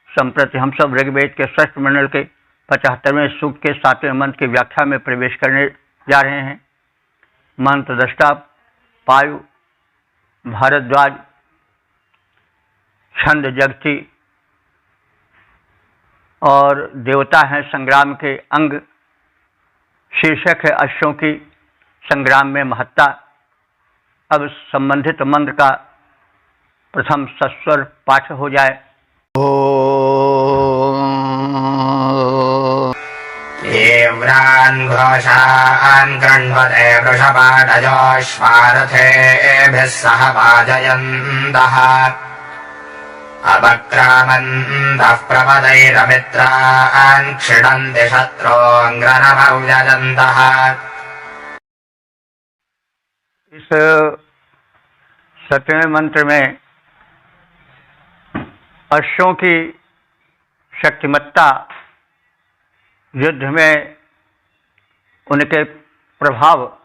संप्रति हम सब ऋग्वेद के षष्ठ मंडल के 75वें सूक्त के 7वें मंत्र की व्याख्या में प्रवेश करने जा रहे हैं। मंत्र दृष्टा पायु, भारद्वाज, छंद जगती और देवता हैं संग्राम के अंग। शीर्षक है अश्वों की संग्राम में महत्ता। अब संबंधित मंत्र का प्रथम सस्वर पाठ हो जाए। तीव्रान् घोषान् गृह्णवते वृषभाटजोऽश्वारथेभिः सह वाजयन्तः अवक्रामन्तः प्रपदैरमित्रान् क्षिणन्ति शत्रोऽङ्ग्रनभव्यजन्तः। इस 7वें मंत्र में अश्वों की शक्तिमत्ता, युद्ध में उनके प्रभाव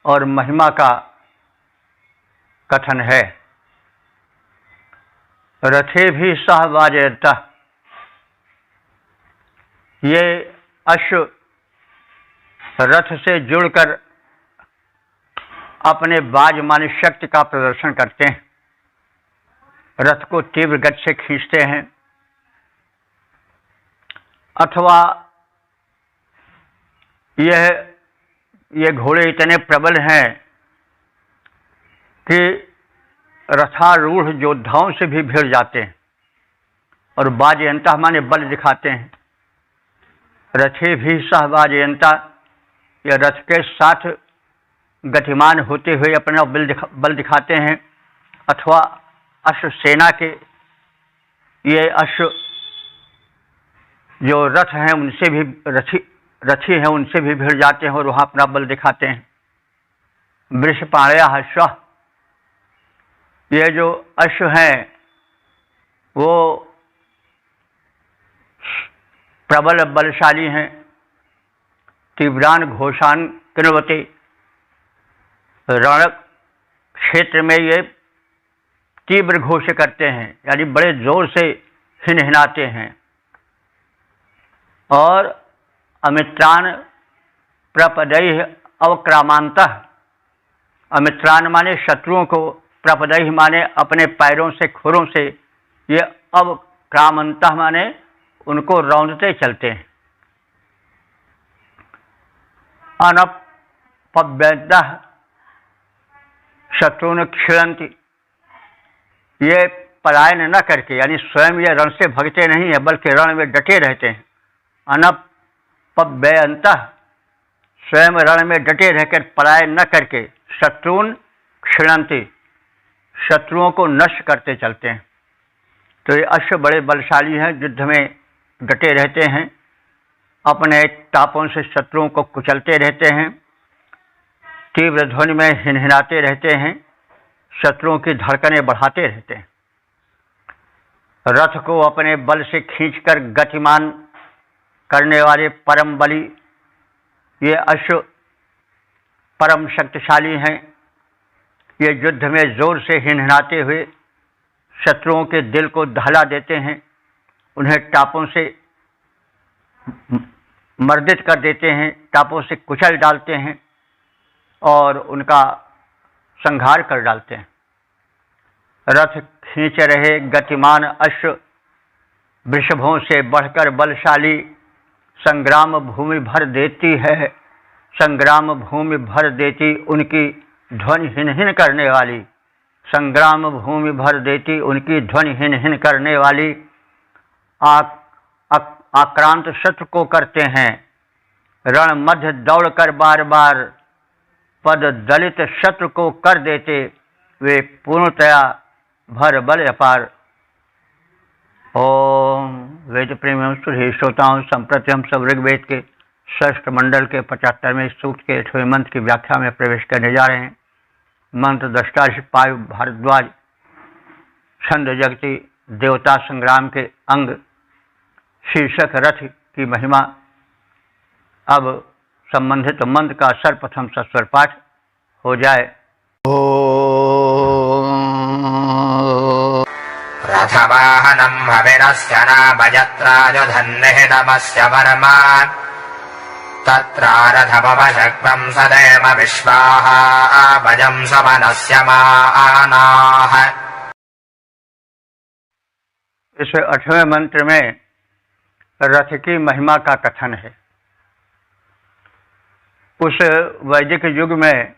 और महिमा का कथन है। रथे भी सहवाजयन्तः, ये अश्व रथ से जुड़कर अपने बाज मानी शक्ति का प्रदर्शन करते हैं, रथ को तीव्र गति से खींचते हैं, अथवा ये घोड़े इतने प्रबल हैं कि रथारूढ़ योद्धाओं से भी भिड़ जाते हैं और वाजयन्तः माने बल दिखाते हैं। रथे भी सह वाजयन्तः, यह रथ के साथ गतिमान होते हुए अपना बल दिखाते हैं, अथवा अश्व सेना के ये अश्व जो रथ हैं उनसे भी रथी हैं उनसे भी भिड़ जाते हैं और वहाँ अपना बल दिखाते हैं। वृषपाणया अश्व, ये जो अश्व हैं वो प्रबल बलशाली हैं। तीव्रान घोषान कृण्वते, रण क्षेत्र में ये तीव्र घोष करते हैं, यानी बड़े जोर से हिनहिनाते हैं। और अमित्रान प्रपदैः अवक्रामान्तः, अमित्रान माने शत्रुओं को, प्रपदैः माने अपने पैरों से, खुरों से, ये अवक्रामन्तः माने उनको रौंदते चलते हैं। अनपव्यन्तः शत्रुन क्षिणन्ति, ये पलायन न करके, यानी स्वयं ये रण से भगते नहीं है बल्कि रण में डटे रहते हैं। अनपव्यन्तः, स्वयं रण में डटे रहकर पलायन न करके, शत्रुन क्षिणन्ति, शत्रुओं को नष्ट करते चलते हैं। तो ये अश्व बड़े बलशाली हैं, युद्ध में डटे रहते हैं, अपने टापों से शत्रुओं को कुचलते रहते हैं, तीव्र ध्वनि में हिनहिनाते रहते हैं, शत्रुओं की धड़कनें बढ़ाते रहते हैं। रथ को अपने बल से खींचकर गतिमान करने वाले परम बली ये अश्व परम शक्तिशाली हैं। ये युद्ध में जोर से हिनहिनाते हुए शत्रुओं के दिल को दहला देते हैं, उन्हें टापों से मर्दित कर देते हैं, टापों से कुचल डालते हैं और उनका संहार कर डालते हैं। रथ खींच रहे गतिमान अश्व वृषभों से बढ़कर बलशाली, संग्राम भूमि भर देती है, संग्राम भूमि भर देती उनकी ध्वनि हिन हिन करने वाली, संग्राम भूमि भर देती उनकी ध्वनि हिन हिन करने वाली। आक्रांत शत्रु को करते हैं, रण मध्य दौड़कर बार बार पद दलित शत्रु को कर देते, वे पूर्णतया भर बल अपार। ओम वेद प्रेमी सुधे श्रोताओं, संप्रति हम सब ऋग्वेद के षष्ठ मंडल के 75वें सूक्त के 8वें मंत्र की व्याख्या में प्रवेश करने जा रहे हैं। मंत्र दृष्टा पायु भारद्वाज, छंद जगती, देवता संग्राम के अंग, शीर्षक रथ की महिमा। अब संबंधित मंत्र का सर्वप्रथम सस्वर पाठ हो जाए। रथवाहनं हविरस्य नामजत्राजुधन्निहितमस्य वर्मा तत्रारथमवशक्तं सदैव विश्वाः भजं समनस्य मानाः। इस 8वें मंत्र में रथ की महिमा का कथन है। उस वैदिक युग में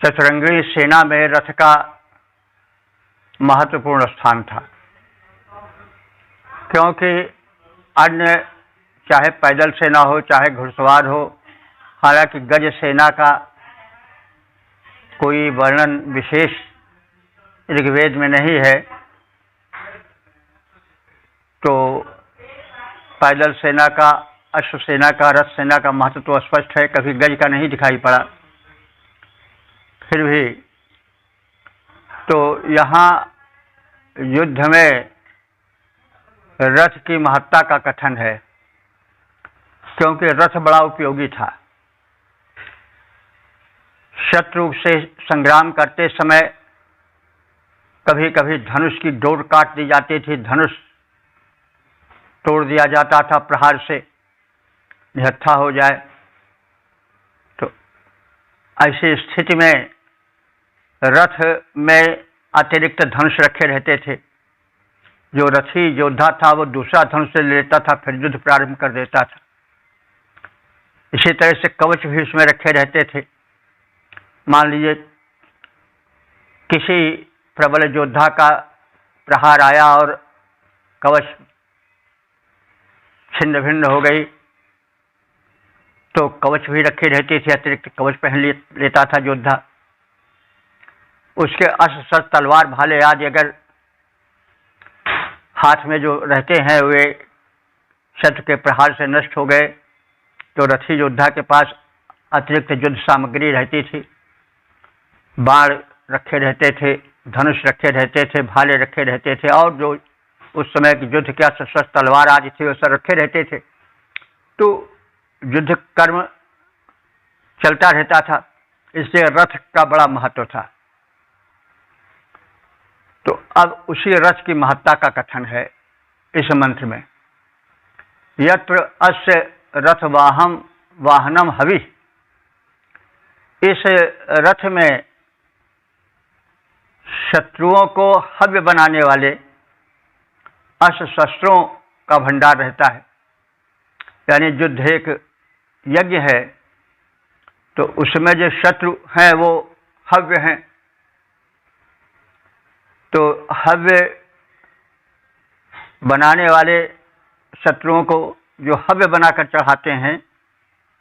चतुरंगी सेना में रथ का महत्वपूर्ण स्थान था, क्योंकि अन्य चाहे पैदल सेना हो चाहे घुड़सवार हो, हालांकि गज सेना का कोई वर्णन विशेष ऋग्वेद में नहीं है, तो पैदल सेना का, अश्व सेना का, रथ सेना का महत्व तो स्पष्ट है, कभी गज का नहीं दिखाई पड़ा। फिर भी तो यहाँ युद्ध में रथ की महत्ता का कथन है, क्योंकि रथ बड़ा उपयोगी था। शत्रु से संग्राम करते समय कभी कभी धनुष की डोर काट दी जाती थी, धनुष तोड़ दिया जाता था प्रहार से, निहत्था हो जाए। तो ऐसी स्थिति में रथ में अतिरिक्त धनुष रखे रहते थे। जो रथी योद्धा था वो दूसरा धनुष से लेता था, फिर युद्ध प्रारंभ कर देता था। इसी तरह से कवच भी उसमें रखे रहते थे। मान लीजिए किसी प्रबल योद्धा का प्रहार आया और कवच छिन्न भिन्न हो गई, तो कवच भी रखी रहती थी, अतिरिक्त कवच पहन लेता था योद्धा। उसके अस्त्र शस्त्र तलवार भाले आदि अगर हाथ में जो रहते हैं वे शत्रु के प्रहार से नष्ट हो गए, तो रथी योद्धा के पास अतिरिक्त युद्ध सामग्री रहती थी। बाण रखे रहते थे, धनुष रखे रहते थे, भाले रखे रहते थे, और जो उस समय की युद्ध के अस्त्र शस्त्र तलवार आदि थे वो सब रखे रहते थे। तो युद्ध कर्म चलता रहता था, इसलिए रथ का बड़ा महत्व था। तो अब उसी रथ की महत्ता का कथन है इस मंत्र में। यत्र अस्य रथ वाहनम हवि, इस रथ में शत्रुओं को हव्य बनाने वाले अस्त्र शस्त्रों का भंडार रहता है। यानी युद्ध एक यज्ञ है, तो उसमें जो शत्रु हैं वो हव्य हैं, तो हव्य बनाने वाले शत्रुओं को जो हव्य बनाकर चढ़ाते हैं,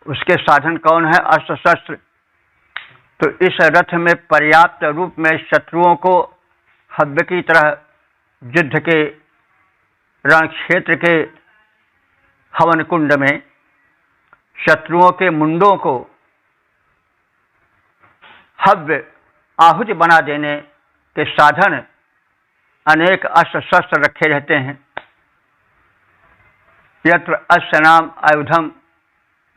उसके साधन कौन है? अस्त्र शस्त्र। तो इस रथ में पर्याप्त रूप में शत्रुओं को हव्य की तरह युद्ध के रण क्षेत्र के हवन कुंड में शत्रुओं के मुंडों को हव्य आहुति बना देने के साधन अनेक अस्त्र शस्त्र रखे रहते हैं। यत्र अस्य नाम आयुधम,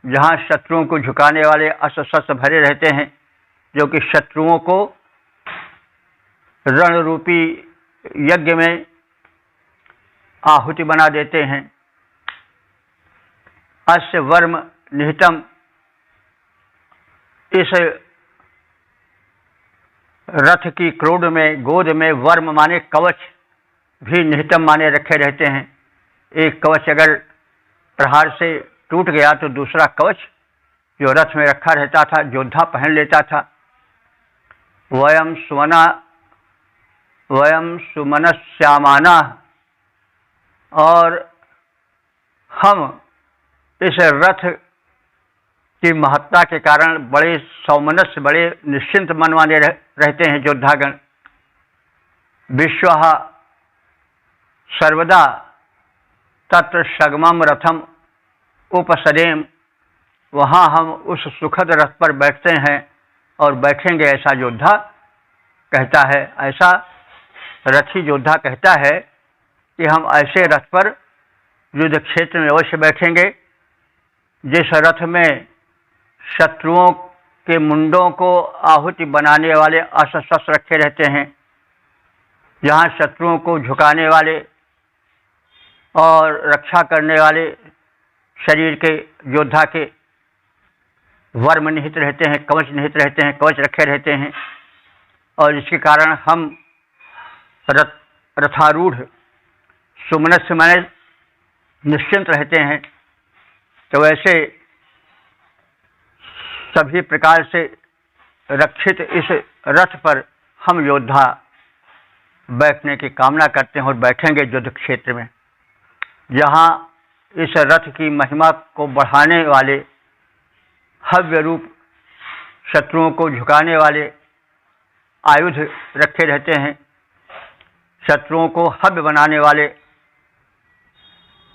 जहाँ शत्रुओं को झुकाने वाले अस्त्र शस्त्र भरे रहते हैं, जो कि शत्रुओं को रण रूपी यज्ञ में आहुति बना देते हैं। अस्य वर्म निहितम, इस रथ की क्रोड में, गोद में वर्म माने कवच भी निहितम माने रखे रहते हैं। एक कवच अगर प्रहार से टूट गया तो दूसरा कवच जो रथ में रखा रहता था योद्धा पहन लेता था। वयम सुमनस्यामाना, और हम इस रथ की महत्ता के कारण बड़े सौमनस्य, बड़े निश्चिंत मन वाले रहते हैं योद्धागण। विश्वः सर्वदा तत्र सगमम रथम उपसदेम, वहाँ हम उस सुखद रथ पर बैठते हैं और बैठेंगे, ऐसा योद्धा कहता है। ऐसा रथी योद्धा कहता है कि हम ऐसे रथ पर युद्ध क्षेत्र में अवश्य बैठेंगे जिस रथ में शत्रुओं के मुंडों को आहुति बनाने वाले अस्त्र शस्त्र रखे रहते हैं, जहाँ शत्रुओं को झुकाने वाले और रक्षा करने वाले शरीर के योद्धा के वर्म निहित रहते हैं, कवच निहित रहते हैं, कवच रखे रहते हैं, और इसके कारण हम रथारूढ़ सुमनस्य माने निश्चिंत रहते हैं। तो वैसे सभी प्रकार से रक्षित इस रथ पर हम योद्धा बैठने की कामना करते हैं और बैठेंगे युद्ध क्षेत्र में, जहाँ इस रथ की महिमा को बढ़ाने वाले हव्य रूप शत्रुओं को झुकाने वाले आयुध रखे रहते हैं। शत्रुओं को हव्य बनाने वाले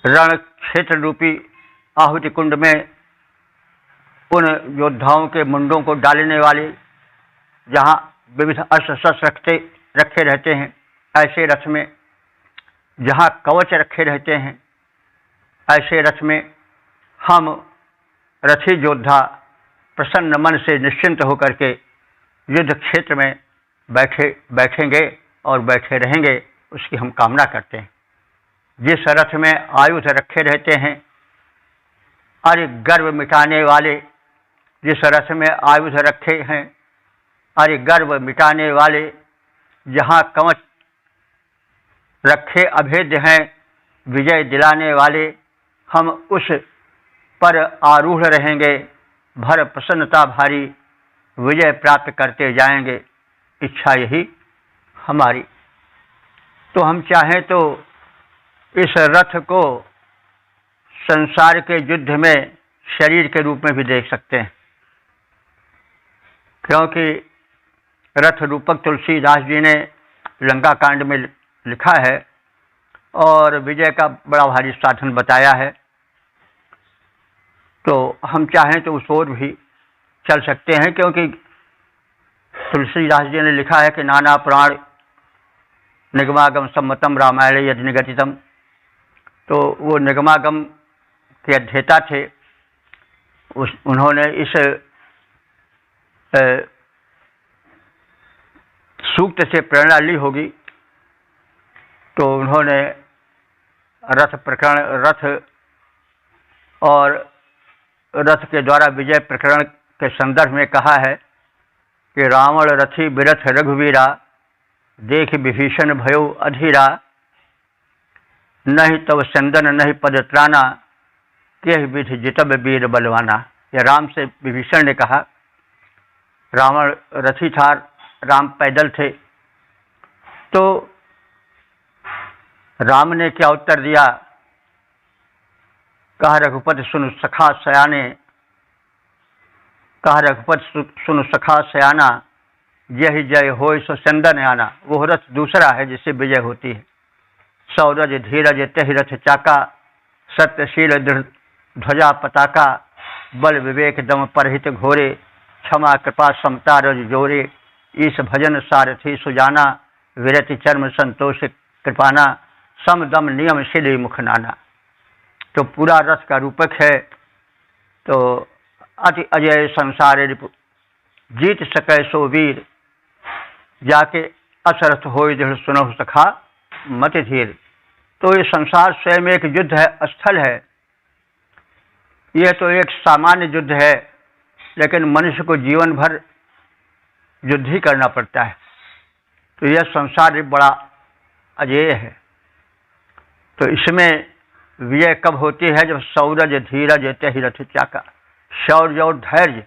रण क्षेत्र रूपी आहुति कुंड में उन योद्धाओं के मुंडों को डालने वाले, जहाँ विविध अस्त्र शस्त्र रखे रहते हैं, ऐसे रथ में जहाँ कवच रखे रहते हैं, ऐसे रथ में हम रथी योद्धा प्रसन्न मन से निश्चिंत होकर के युद्ध क्षेत्र में बैठेंगे और बैठे रहेंगे, उसकी हम कामना करते हैं। जिस रथ में आयुध रखे रहते हैं, अरे गर्व मिटाने वाले, जिस रथ में आयुध रखे हैं, अरे गर्व मिटाने वाले, जहाँ कवच रखे अभेद्य हैं, विजय दिलाने वाले, हम उस पर आरूढ़ रहेंगे, भर प्रसन्नता भारी विजय प्राप्त करते जाएंगे। इच्छा यही हमारी। तो हम चाहें तो इस रथ को संसार के युद्ध में शरीर के रूप में भी देख सकते हैं, क्योंकि रथ रूपक तुलसीदास जी ने लंका कांड में लिखा है और विजय का बड़ा भारी साधन बताया है। तो हम चाहें तो उस ओर भी चल सकते हैं, क्योंकि तुलसीदास जी ने लिखा है कि नाना पुराण निगमागम सम्मतम रामायण यद निगतितम। तो वो निगमागम के अध्येता थे, उन्होंने इस सूक्त से प्रेरणा ली होगी। तो उन्होंने रथ प्रकरण, रथ और रथ के द्वारा विजय प्रकरण के संदर्भ में कहा है कि रावण रथी बिरथ रघुवीरा, देख विभीषण भयो अधीरा, नहीं तब चंदन नहीं पद त्राना, के विधि जितब वीर बलवाना। यह राम से विभीषण ने कहा। रावण रथी था, राम पैदल थे। तो राम ने क्या उत्तर दिया? कहा रघुपति सुन सखा सयाने, कहा रघुपति सुन सखा सयाना, यही जय होय सो चंदन आना। वो रथ दूसरा है जिससे विजय होती है। सौरज धीरज तहि रथ चाका, सत्यशील दृढ़ ध्वजा पताका, बल विवेक दम परहित घोरे, क्षमा कृपा समता रज जोरे, ईश भजन सारथी सुजाना, विरति चर्म संतोष कृपाना, सम दम नियम शिली मुख नाना। तो पूरा रथ का रूपक है। तो अति अजय संसार रिपु, जीत सकै सो वीर, जाके असरथ होय दृढ़ सुनहु सखा मति धीर। तो ये संसार स्वयं एक युद्ध है, स्थल है। यह तो एक सामान्य युद्ध है, लेकिन मनुष्य को जीवन भर युद्ध ही करना पड़ता है। तो यह संसार बड़ा अजेय है। तो इसमें विजय कब होती है? जब सौरज धीरज तहि रथ चाका। शौर्य और धैर्य,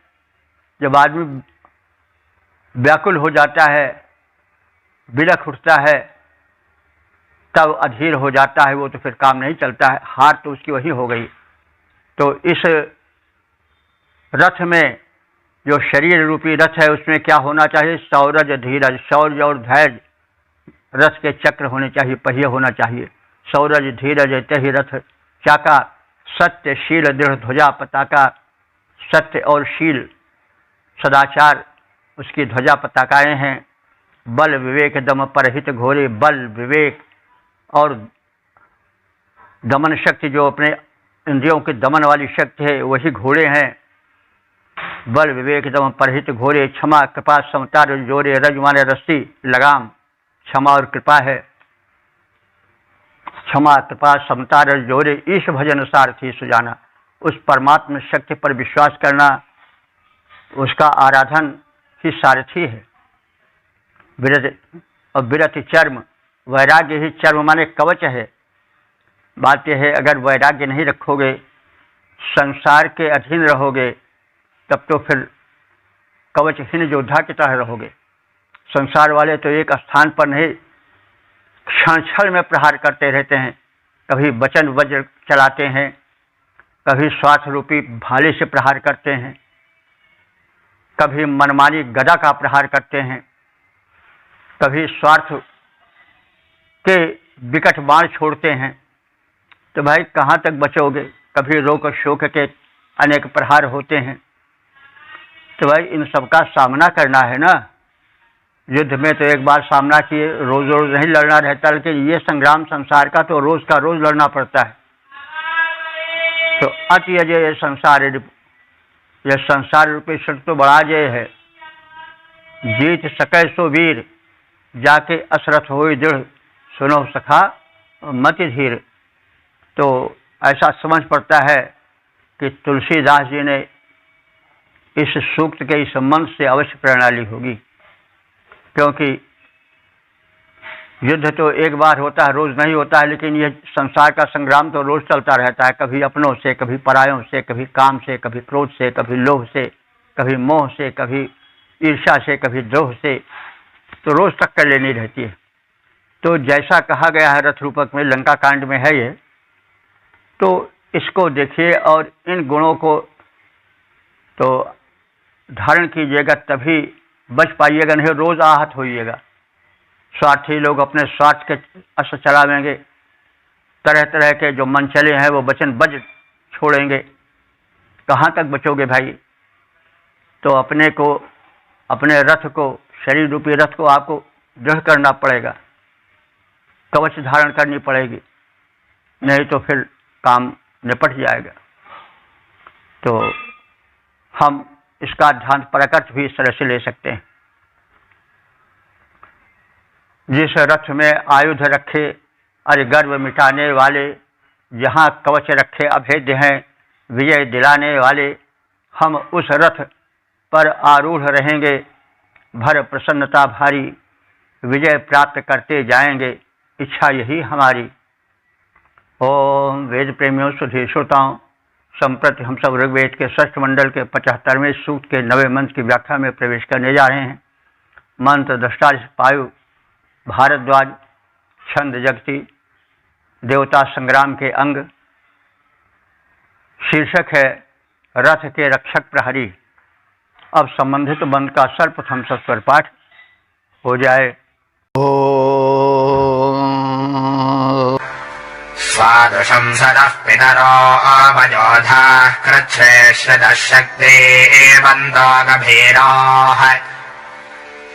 जब आदमी व्याकुल हो जाता है, बिलख उठता है, तब अधीर हो जाता है, वो तो फिर काम नहीं चलता है। हार तो उसकी वही हो गई। तो इस रथ में जो शरीर रूपी रथ है, उसमें क्या होना चाहिए? सौरज धीरज, शौर्य और धैर्य रथ के चक्र होने चाहिए, पहिए होना चाहिए। सौरज धीरज तहि रथ चाका, सत्य शील दृढ़ ध्वजा पताका। सत्य और शील, सदाचार उसकी ध्वजा पताकाएं हैं। बल विवेक दम परहित घोरे, बल विवेक और दमन शक्ति, जो अपने इंद्रियों के दमन वाली शक्ति है, वही घोड़े हैं। बल विवेक दम परहित घोरे, क्षमा कृपा समता रज जोरे। रज माने रस्सी, लगाम, क्षमा और कृपा है। क्षमा कृपा समता रज जोरे, ईश भजन सारथी सुजाना। उस परमात्मा शक्ति पर विश्वास करना, उसका आराधन ही सारथी है। विरत और विरति चर्म, वैराग्य ही चर्म माने कवच है। बात यह है, अगर वैराग्य नहीं रखोगे, संसार के अधीन रहोगे, तब तो फिर कवचहीन योद्धा की तरह रहोगे। संसार वाले तो एक स्थान पर नहीं, क्षण क्षण में प्रहार करते रहते हैं। कभी वचन वज्र चलाते हैं, कभी स्वार्थ रूपी भाले से प्रहार करते हैं, कभी मनमानी गदा का प्रहार करते हैं, कभी स्वार्थ के विकट बाण छोड़ते हैं। तो भाई कहाँ तक बचोगे? कभी रोक शोक के अनेक प्रहार होते हैं। तो भाई इन सब का सामना करना है ना। युद्ध में तो एक बार सामना किए, रोज रोज नहीं लड़ना रहता, लेकिन ये संग्राम संसार का तो रोज का रोज लड़ना पड़ता है। तो अति अजय यह संसार रूपी शब्द तो बड़ा जय है। जीत सकै सो वीर, जाके असरथ होई दृढ़, सुनो सखा मति धीर। तो ऐसा समझ पड़ता है कि तुलसीदास जी ने इस सूक्त के इस मंत्र से अवश्य प्रेरणा ली होगी, क्योंकि युद्ध तो एक बार होता है, रोज नहीं होता है। लेकिन यह संसार का संग्राम तो रोज चलता रहता है, कभी अपनों से, कभी परायों से, कभी काम से, कभी क्रोध से, कभी लोभ से, कभी मोह से, कभी ईर्ष्या से, कभी द्रोह से। तो रोज टक्कर लेनी रहती है। तो जैसा कहा गया है रथ रूपक में, लंका कांड में है ये, तो इसको देखिए और इन गुणों को तो धारण कीजिएगा, तभी बच पाइएगा, नहीं रोज आहत होइएगा। स्वार्थी लोग अपने स्वार्थ के असर चलावेंगे, तरह तरह के जो मन चले हैं वो वचन बज छोड़ेंगे। कहाँ तक बचोगे भाई? तो अपने को, अपने रथ को, शरीर रूपी रथ को आपको दृढ़ करना पड़ेगा, कवच धारण करनी पड़ेगी, नहीं तो फिर काम निपट जाएगा। तो हम इसका ध्यान प्रकट भी इस तरह से ले सकते हैं। जिस रथ में आयुध रखे अरे गर्व मिटाने वाले, जहाँ कवच रखे अभेद्य हैं विजय दिलाने वाले, हम उस रथ पर आरूढ़ रहेंगे, भर प्रसन्नता भारी, विजय प्राप्त करते जाएंगे, इच्छा यही हमारी। ओम वेद प्रेमियों सुधी श्रोताओं, संप्रति हम सब ऋग्वेद के षष्ठ मंडल के 75वें सूक्त के 9वें मंत्र की व्याख्या में प्रवेश करने जा रहे हैं। मंत्र दृष्टा पायु भारद्वाज, छंद जगती, देवता संग्राम के अंग। शीर्षक है रथ के रक्षक प्रहरी। अब संबंधित मंत्र का सर्वप्रथम सस्वर पाठ हो जाए। स्वादृशं सदः पितरो अवयोधाः कृच्छ्रेष्ठदः शक्तिवन्तो गभीराः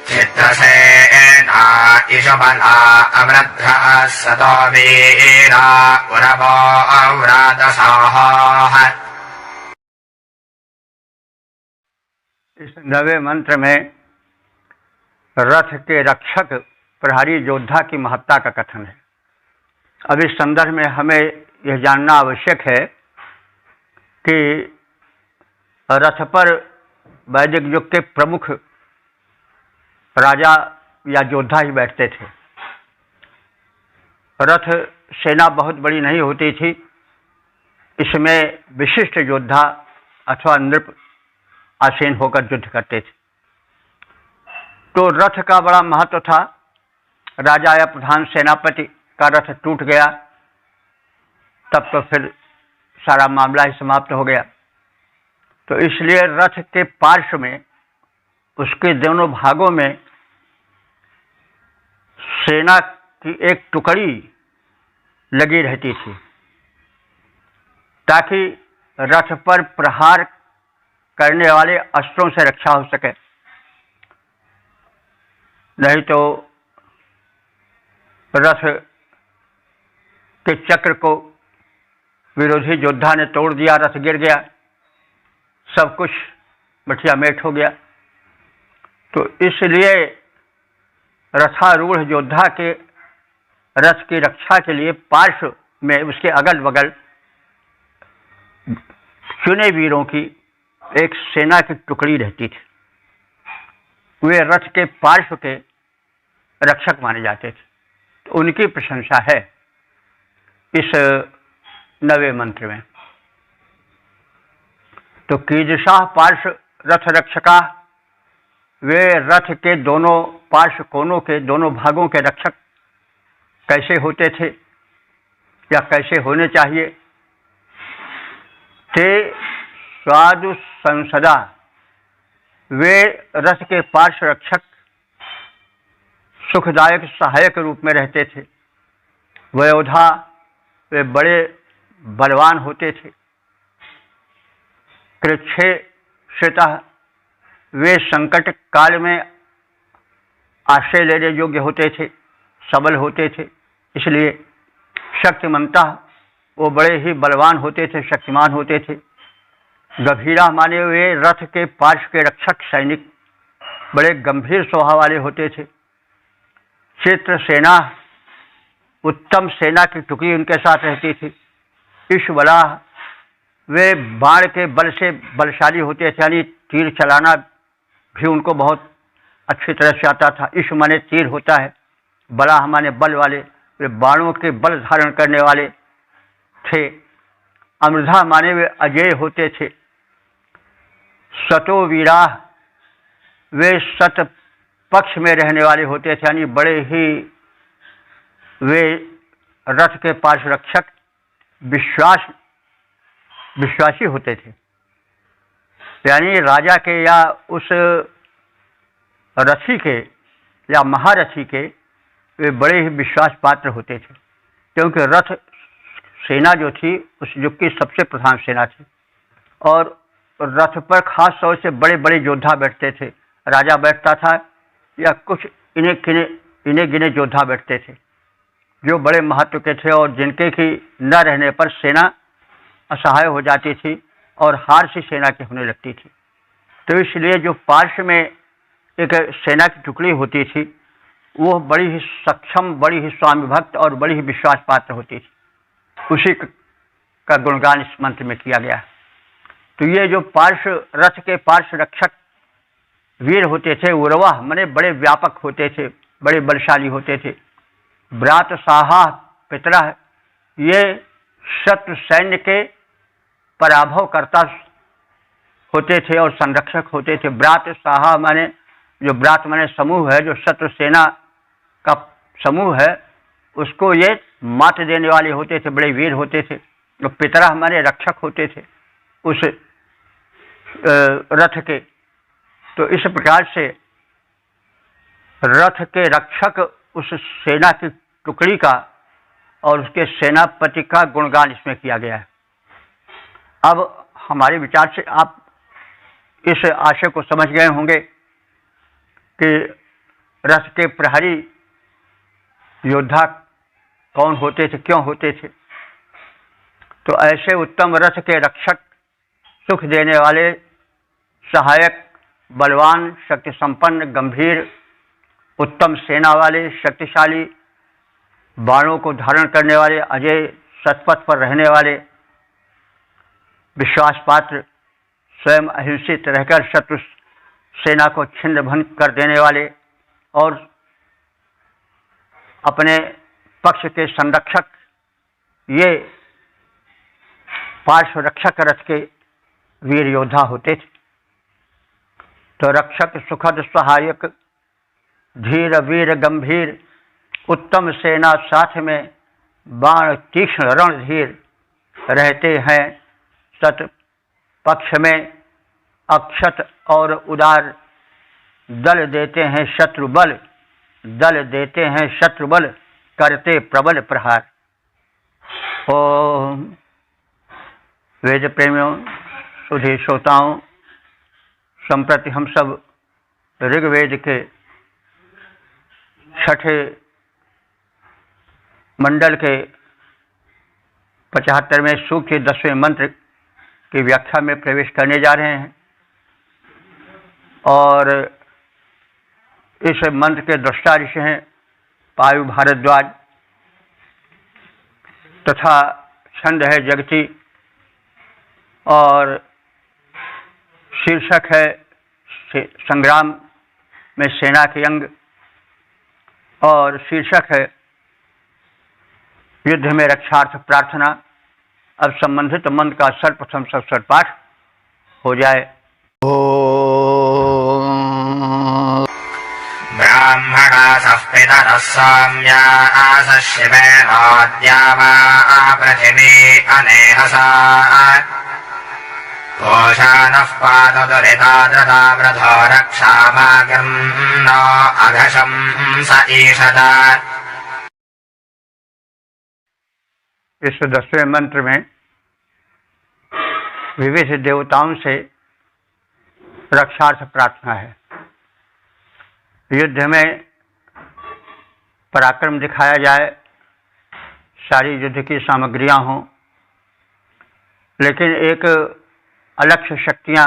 चित्रसेना इषुबला अवृद्धः सतो वीरा उरवो अव्रातसाः। इस 9वें मंत्र में रथ के रक्षक प्रहरी योद्धा की महत्ता का कथन है। अब इस संदर्भ में हमें यह जानना आवश्यक है कि रथ पर वैदिक युग के प्रमुख राजा या योद्धा ही बैठते थे। रथ सेना बहुत बड़ी नहीं होती थी, इसमें विशिष्ट योद्धा अथवा नृप आसीन होकर युद्ध करते थे। तो रथ का बड़ा महत्व था। राजा या प्रधान सेनापति का रथ टूट गया तब तो फिर सारा मामला ही समाप्त हो गया। तो इसलिए रथ के पार्श्व में, उसके दोनों भागों में सेना की एक टुकड़ी लगी रहती थी, ताकि रथ पर प्रहार करने वाले अस्त्रों से रक्षा हो सके। नहीं तो रथ के चक्र को विरोधी योद्धा ने तोड़ दिया, रथ गिर गया, सब कुछ मठिया मेट हो गया। तो इसलिए रथारूढ़ योद्धा के रथ की रक्षा के लिए पार्श्व में, उसके अगल बगल चुने वीरों की एक सेना की टुकड़ी रहती थी। वे रथ के पार्श्व के रक्षक माने जाते थे। तो उनकी प्रशंसा है इस 9वें मंत्र में। तो कीदृशाः पार्श्व रथ रक्षका वे रथ के दोनों पार्श्व कोनों के दोनों भागों के रक्षक कैसे होते थे या कैसे होने चाहिए। ते साधु संसदा, वे रथ के पार्श्व रक्षक सुखदायक सहायक रूप में रहते थे। वयोधा, वे बड़े बलवान होते थे। कृच्छ्रेता, वे संकट काल में आश्रय लेने योग्य होते थे, सबल होते थे, इसलिए शक्तिमंता, वो बड़े ही बलवान होते थे, शक्तिमान होते थे। गंभीरा माने वे रथ के पार्श्व के रक्षक सैनिक बड़े गंभीर स्वभाव वाले होते थे। चित्र सेना, उत्तम सेना की टुकड़ी उनके साथ रहती थी। ईश्वरा, वे बाण के बल से बलशाली होते थे, यानी तीर चलाना भी उनको बहुत अच्छी तरह से आता था। ईश माने तीर होता है, बला माने बल वाले, वे बाणों के बल धारण करने वाले थे। अमृधा माने वे अजय होते थे। सतो वीरा, वे सत पक्ष में रहने वाले होते थे, यानी बड़े ही वे रथ के पार्श्व रक्षक विश्वासी होते थे, यानी राजा के या उस रथी के या महारथी के वे बड़े ही विश्वास पात्र होते थे, क्योंकि रथ सेना जो थी उस युग की सबसे प्रधान सेना थी। और रथ पर खास तौर से बड़े बड़े योद्धा बैठते थे। राजा बैठता था या कुछ इन्हें गिने योद्धा बैठते थे, जो बड़े महत्व के थे और जिनके की न रहने पर सेना असहाय हो जाती थी और हार सी सेना की होने लगती थी। तो इसलिए जो पार्श्व में एक सेना की टुकड़ी होती थी, वो बड़ी ही सक्षम, बड़ी ही स्वामी भक्त और बड़ी ही विश्वास पात्र होती थी। उसी का गुणगान इस मंत्र में किया गया। तो ये जो रथ के पार्श्व रक्षक वीर होते थे, उर्वाह माने बड़े व्यापक होते थे, बड़े बलशाली होते थे। व्रात साहा पितरा, ये शत्रु सैन्य के पराभव करता होते थे और संरक्षक होते थे। व्रात साहा माने, जो व्रात माने समूह है, जो शत्रु सेना का समूह है, उसको ये मात देने वाले होते थे, बड़े वीर होते थे। तो पितरा हमारे रक्षक होते थे उस रथ के। तो इस प्रकार से रथ के रक्षक उस सेना की टुकड़ी का और उसके सेनापति का गुणगान इसमें किया गया है। अब हमारे विचार से आप इस आशय को समझ गए होंगे कि रथ के प्रहरी योद्धा कौन होते थे, क्यों होते थे। तो ऐसे उत्तम रथ के रक्षक, सुख देने वाले, सहायक, बलवान, शक्ति संपन्न, गंभीर, उत्तम सेना वाले, शक्तिशाली, बाणों को धारण करने वाले, अजय, सतपथ पर रहने वाले, विश्वास पात्र, स्वयं अहिंसित रहकर शत्रु सेना को छिन्न भंग कर देने वाले और अपने पक्ष के संरक्षक, ये पार्श्व रक्षक रथ के वीर योद्धा होते थे। तो रक्षक सुखद सहायक, धीर वीर गंभीर, उत्तम सेना साथ में बाण तीक्ष्ण रणधीर रहते हैं। सत पक्ष में अक्षत और उदार दल देते हैं शत्रु बल, दल देते हैं शत्रु बल, करते प्रबल प्रहार। ओम वेद प्रेमियों, सुधी श्रोताओं, संप्रति हम सब ऋग्वेद के छठे मंडल के 75वें सूक्त के 10वें मंत्र की व्याख्या में प्रवेश करने जा रहे हैं। और इस मंत्र के दृष्टा ऋषि हैं पायु भारद्वाज, तथा छंद है जगती और शीर्षक है संग्राम में सेना के अंग, और शीर्षक है युद्ध में रक्षार्थ प्रार्थना। अब संबंधित मंत्र का सर्वप्रथम पाठ हो जाए। ओम ब्रह्मणासः पितरः साम्यास शिवेनोऽद्या वा पृथिवी अनेहसा ओशानः पादुरिता दृता वृथो रक्षामागम् नो अघशं स ईषद। इस 10वें मंत्र में विविध देवताओं से रक्षार्थ प्रार्थना है। युद्ध में पराक्रम दिखाया जाए, सारी युद्ध की सामग्रियां हों, लेकिन एक अलक्ष्य शक्तियां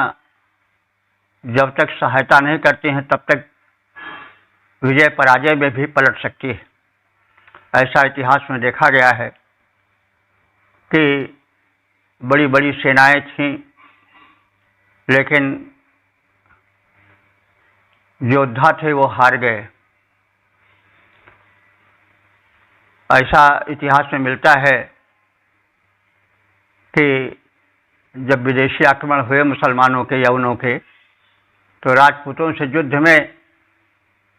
जब तक सहायता नहीं करती हैं तब तक विजय पराजय में भी पलट सकती है। ऐसा इतिहास में देखा गया है कि बड़ी बड़ी सेनाएं थीं, लेकिन योद्धा थे वो हार गए। ऐसा इतिहास में मिलता है कि जब विदेशी आक्रमण हुए मुसलमानों के, यवनों के, तो राजपूतों से युद्ध में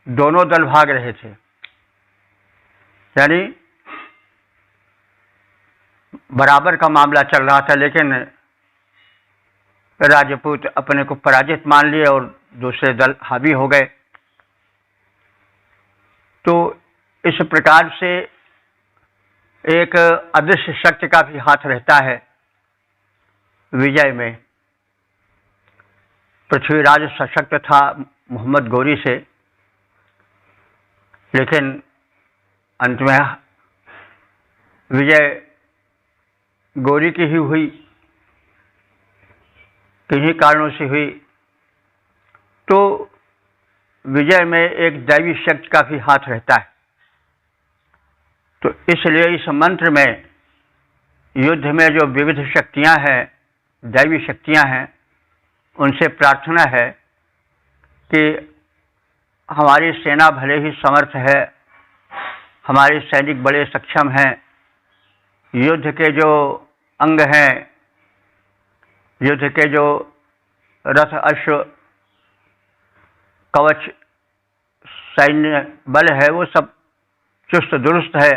दोनों दल भाग रहे थे। यानी बराबर का मामला चल रहा था, लेकिन राजपूत अपने को पराजित मान लिए और दूसरे दल हावी हो गए। तो इस प्रकार से एक अदृश्य शक्ति का भी हाथ रहता है विजय में। पृथ्वीराज सशक्त था मोहम्मद गौरी से, लेकिन अंत में विजय गौरी की ही हुई, किन्हीं कारणों से हुई। तो विजय में एक दैवी शक्ति का भी हाथ रहता है। तो इसलिए इस मंत्र में युद्ध में जो विविध शक्तियां हैं, दैवी शक्तियां हैं, उनसे प्रार्थना है कि हमारी सेना भले ही समर्थ है, हमारे सैनिक बड़े सक्षम हैं, युद्ध के जो अंग हैं, युद्ध के जो रथ, अश्व, कवच, सैन्य बल है, वो सब चुस्त दुरुस्त है,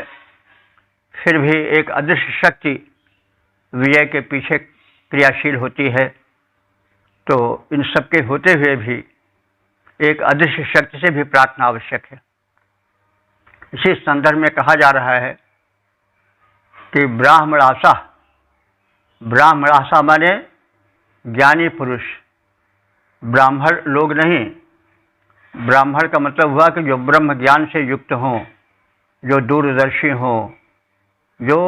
फिर भी एक अदृश्य शक्ति विजय के पीछे क्रियाशील होती है। तो इन सब के होते हुए भी एक अदृश्य शक्ति से भी प्रार्थना आवश्यक है। इसी संदर्भ में कहा जा रहा है कि ब्राह्मणासा माने ज्ञानी पुरुष, ब्राह्मण लोग नहीं। ब्राह्मण का मतलब हुआ कि जो ब्रह्म ज्ञान से युक्त हों, जो दूरदर्शी हों, जो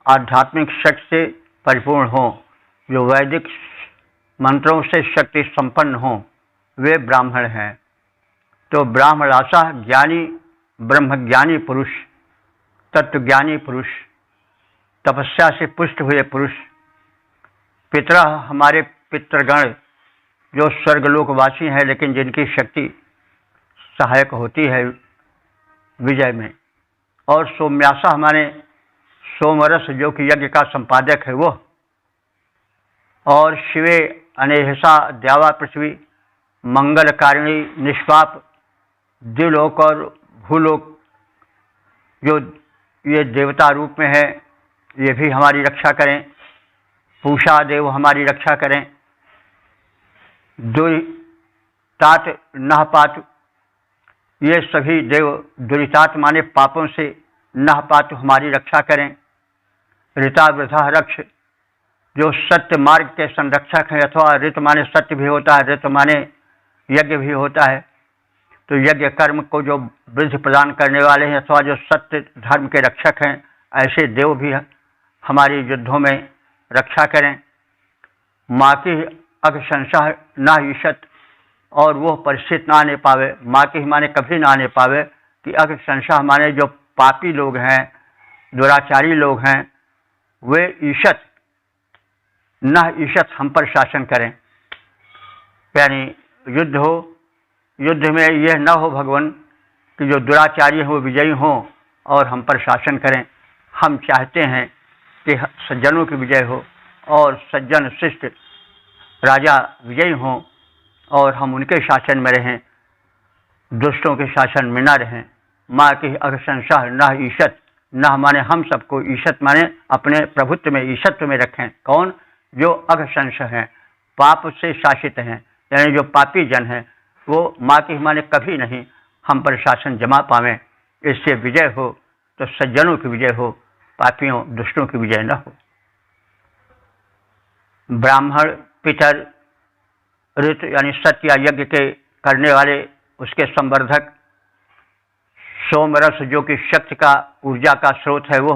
आध्यात्मिक शक्ति से परिपूर्ण हों, जो वैदिक मंत्रों से शक्ति संपन्न हों, वे ब्राह्मण हैं। तो ब्राह्मणासा ज्ञानी, ब्रह्मज्ञानी पुरुष, तत्वज्ञानी पुरुष, तपस्या से पुष्ट हुए पुरुष, पितरा हमारे पितृगण जो स्वर्गलोकवासी हैं, लेकिन जिनकी शक्ति सहायक होती है विजय में। और सोम्यासा हमारे सोमरस जो कि यज्ञ का संपादक है वो। और शिवे अनेहसा द्यावा पृथ्वी मंगलकारिणी निष्पाप द्युलोक और भूलोक जो ये देवता रूप में है, ये भी हमारी रक्षा करें। पूषा देव हमारी रक्षा करें। दुरितात नहपात, ये सभी देव दुरितात माने पापों से, नहपात हमारी रक्षा करें। ऋता वृथा रक्ष जो सत्य मार्ग के संरक्षक हैं, अथवा ऋत माने सत्य भी होता है, ऋत माने यज्ञ भी होता है। तो यज्ञ कर्म को जो वृद्धि प्रदान करने वाले हैं, अथवा जो सत्य धर्म के रक्षक हैं, ऐसे देव भी हमारी युद्धों में रक्षा करें। माँ की अघशंसा न ईशत, और वो परिस्थिति ना आने पावे। माँ की माने कभी ना आने पावे कि अघशंसा माने जो पापी लोग हैं, दुराचारी लोग हैं, वे ईशत न ईशत हम पर शासन करें। यानी युद्ध हो, युद्ध में यह न हो भगवान कि जो दुराचारी हो विजयी हों और हम पर शासन करें। हम चाहते हैं कि सज्जनों की विजय हो और सज्जन शिष्ट राजा विजयी हों और हम उनके शासन में रहें। दुष्टों के शासन में न रहें। माँ की अघसंशा न ईशत, न माने हम सबको, ईशत माने अपने प्रभुत्व में, ईशत्व में रखें। कौन? जो अघसंश हैं, पाप से शासित हैं, यानी जो पापी जन हैं, वो माँ की माने कभी नहीं हम पर शासन जमा पावें। इससे विजय हो तो सज्जनों की विजय हो, पापियों दुष्टों की विजय न हो। ब्राह्मण पितर ऋतु यानी सत्य यज्ञ के करने वाले, उसके संवर्धक सोमरस जो कि शक्ति का, ऊर्जा का स्रोत है वो,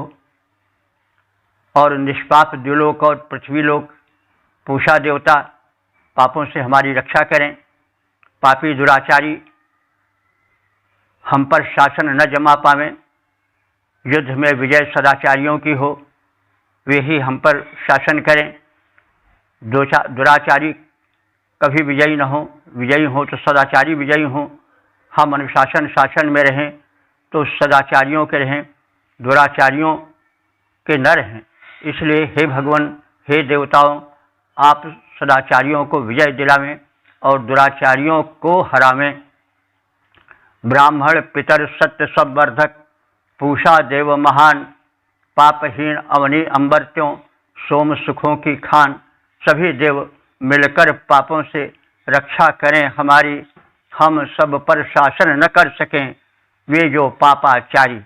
और निष्पाप द्युलोक और पृथ्वीलोक पूषा देवता पापों से हमारी रक्षा करें। पापी दुराचारी हम पर शासन न जमा पावें। युद्ध में विजय सदाचारियों की हो, वे ही हम पर शासन करें। दुराचारी कभी विजयी न हो, विजयी हो तो सदाचारी विजयी हो। हम अनुशासन शासन में रहें तो सदाचारियों के रहें, दुराचारियों के न रहें। इसलिए हे भगवान, हे देवताओं, आप सदाचारियों को विजय दिलावें और दुराचारियों को हरावें। ब्राह्मण पितर सत्य संवर्धक पूषा देव महान, पापहीन अवनी अम्बरत्यों सोम सुखों की खान। सभी देव मिलकर पापों से रक्षा करें हमारी, हम सब पर शासन न कर सकें वे जो पापाचारी।